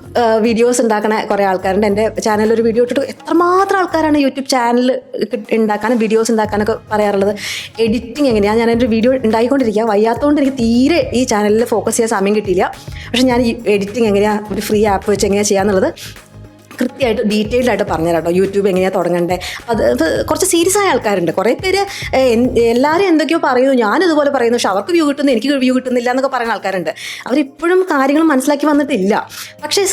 വീഡിയോസ് ഉണ്ടാക്കുന്ന കുറേ ആൾക്കാരുണ്ട്. എൻ്റെ ചാനലിൽ ഒരു വീഡിയോ ഇട്ടിട്ട് എത്രമാത്രം ആൾക്കാരാണ് യൂട്യൂബ് ചാനൽ ഉണ്ടാക്കാനും വീഡിയോസ് ഉണ്ടാക്കാനൊക്കെ പറയാറുള്ളത്. എഡിറ്റിംഗ് എങ്ങനെയാണ്, ഞാനൊരു വീഡിയോ ഉണ്ടായിക്കൊണ്ടിരിക്കുക, വയ്യാത്തതുകൊണ്ട് എനിക്ക് തീരെ ഈ ചാനലിൽ ഫോക്കസ് ചെയ്യാൻ സമയം കിട്ടിയില്ല. പക്ഷേ ഞാൻ ഈ എഡിറ്റിംഗ് എങ്ങനെയാണ്, ഒരു ഫ്രീ ആപ്പ് വെച്ച് എങ്ങനെയാണ് ചെയ്യാന്നുള്ളത് കൃത്യമായിട്ട് ഡീറ്റെയിൽഡ് ആയിട്ട് പറഞ്ഞുതരാം കേട്ടോ. യൂട്യൂബ് എങ്ങനെയാണ് തുടങ്ങണ്ടേ, അത് കുറച്ച് സീരിയസ് ആയ ആൾക്കാരുണ്ട്. കുറേ പേര് എല്ലാവരും എന്തൊക്കെയോ പറയുന്നു, ഞാനിതുപോലെ പറയുന്നു, പക്ഷെ അവർക്ക് വ്യൂ കിട്ടുന്നു, എനിക്ക് വ്യൂ കിട്ടുന്നില്ല എന്നൊക്കെ പറയുന്ന ആൾക്കാരുണ്ട്. അവരിപ്പോഴും കാര്യങ്ങൾ മനസ്സിലാക്കി വന്നിട്ടില്ല. പക്ഷേ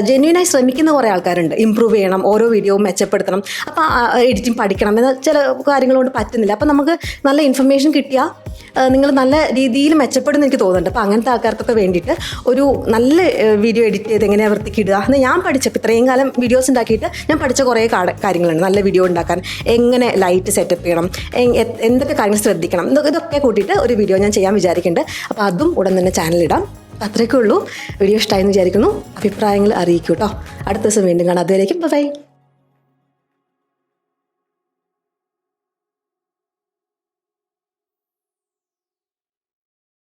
ജെന്യൂനായി ശ്രമിക്കുന്ന കുറേ ആൾക്കാരുണ്ട്. ഇമ്പ്രൂവ് ചെയ്യണം, ഓരോ വീഡിയോവും മെച്ചപ്പെടുത്തണം, അപ്പോൾ എഡിറ്റിംഗ് പഠിക്കണം എന്ന് ചില കാര്യങ്ങൾ കൊണ്ട് പറ്റുന്നില്ല. അപ്പോൾ നമുക്ക് നല്ല ഇൻഫർമേഷൻ കിട്ടിയാൽ നിങ്ങൾ നല്ല രീതിയിൽ മെച്ചപ്പെടുമെന്ന് എനിക്ക് തോന്നുന്നുണ്ട്. അപ്പോൾ അങ്ങനത്തെ ആൾക്കാർക്കൊക്കെ വേണ്ടിയിട്ട് ഒരു നല്ല വീഡിയോ എഡിറ്റ് ചെയ്ത് എങ്ങനെയാണ് വൃത്തിക്ക് ഇടുക എന്ന് ഞാൻ പഠിച്ചപ്പോൾ ഇത്രയും കാലം വീഡിയോസ് ഉണ്ടാക്കിയിട്ട് ഞാൻ പഠിച്ച കുറേ കാര്യങ്ങളുണ്ട്. നല്ല വീഡിയോ ഉണ്ടാക്കാൻ എങ്ങനെ ലൈറ്റ് സെറ്റപ്പ് ചെയ്യണം, എന്തൊക്കെ കാര്യങ്ങൾ ശ്രദ്ധിക്കണം, ഇതൊക്കെ കൂട്ടിയിട്ട് ഒരു വീഡിയോ ഞാൻ ചെയ്യാൻ വിചാരിക്കുന്നുണ്ട്. അപ്പോൾ അതും ഉടൻ തന്നെ ചാനലിടാം. അത്രയൊക്കെ ഉള്ളൂ. വീഡിയോ ഇഷ്ടമായെന്ന് വിചാരിക്കുന്നു. അഭിപ്രായങ്ങൾ അറിയിക്കൂ കേട്ടോ. അടുത്ത ദിവസം വീണ്ടും കാണാം. അതുവരേക്കും ബൈ.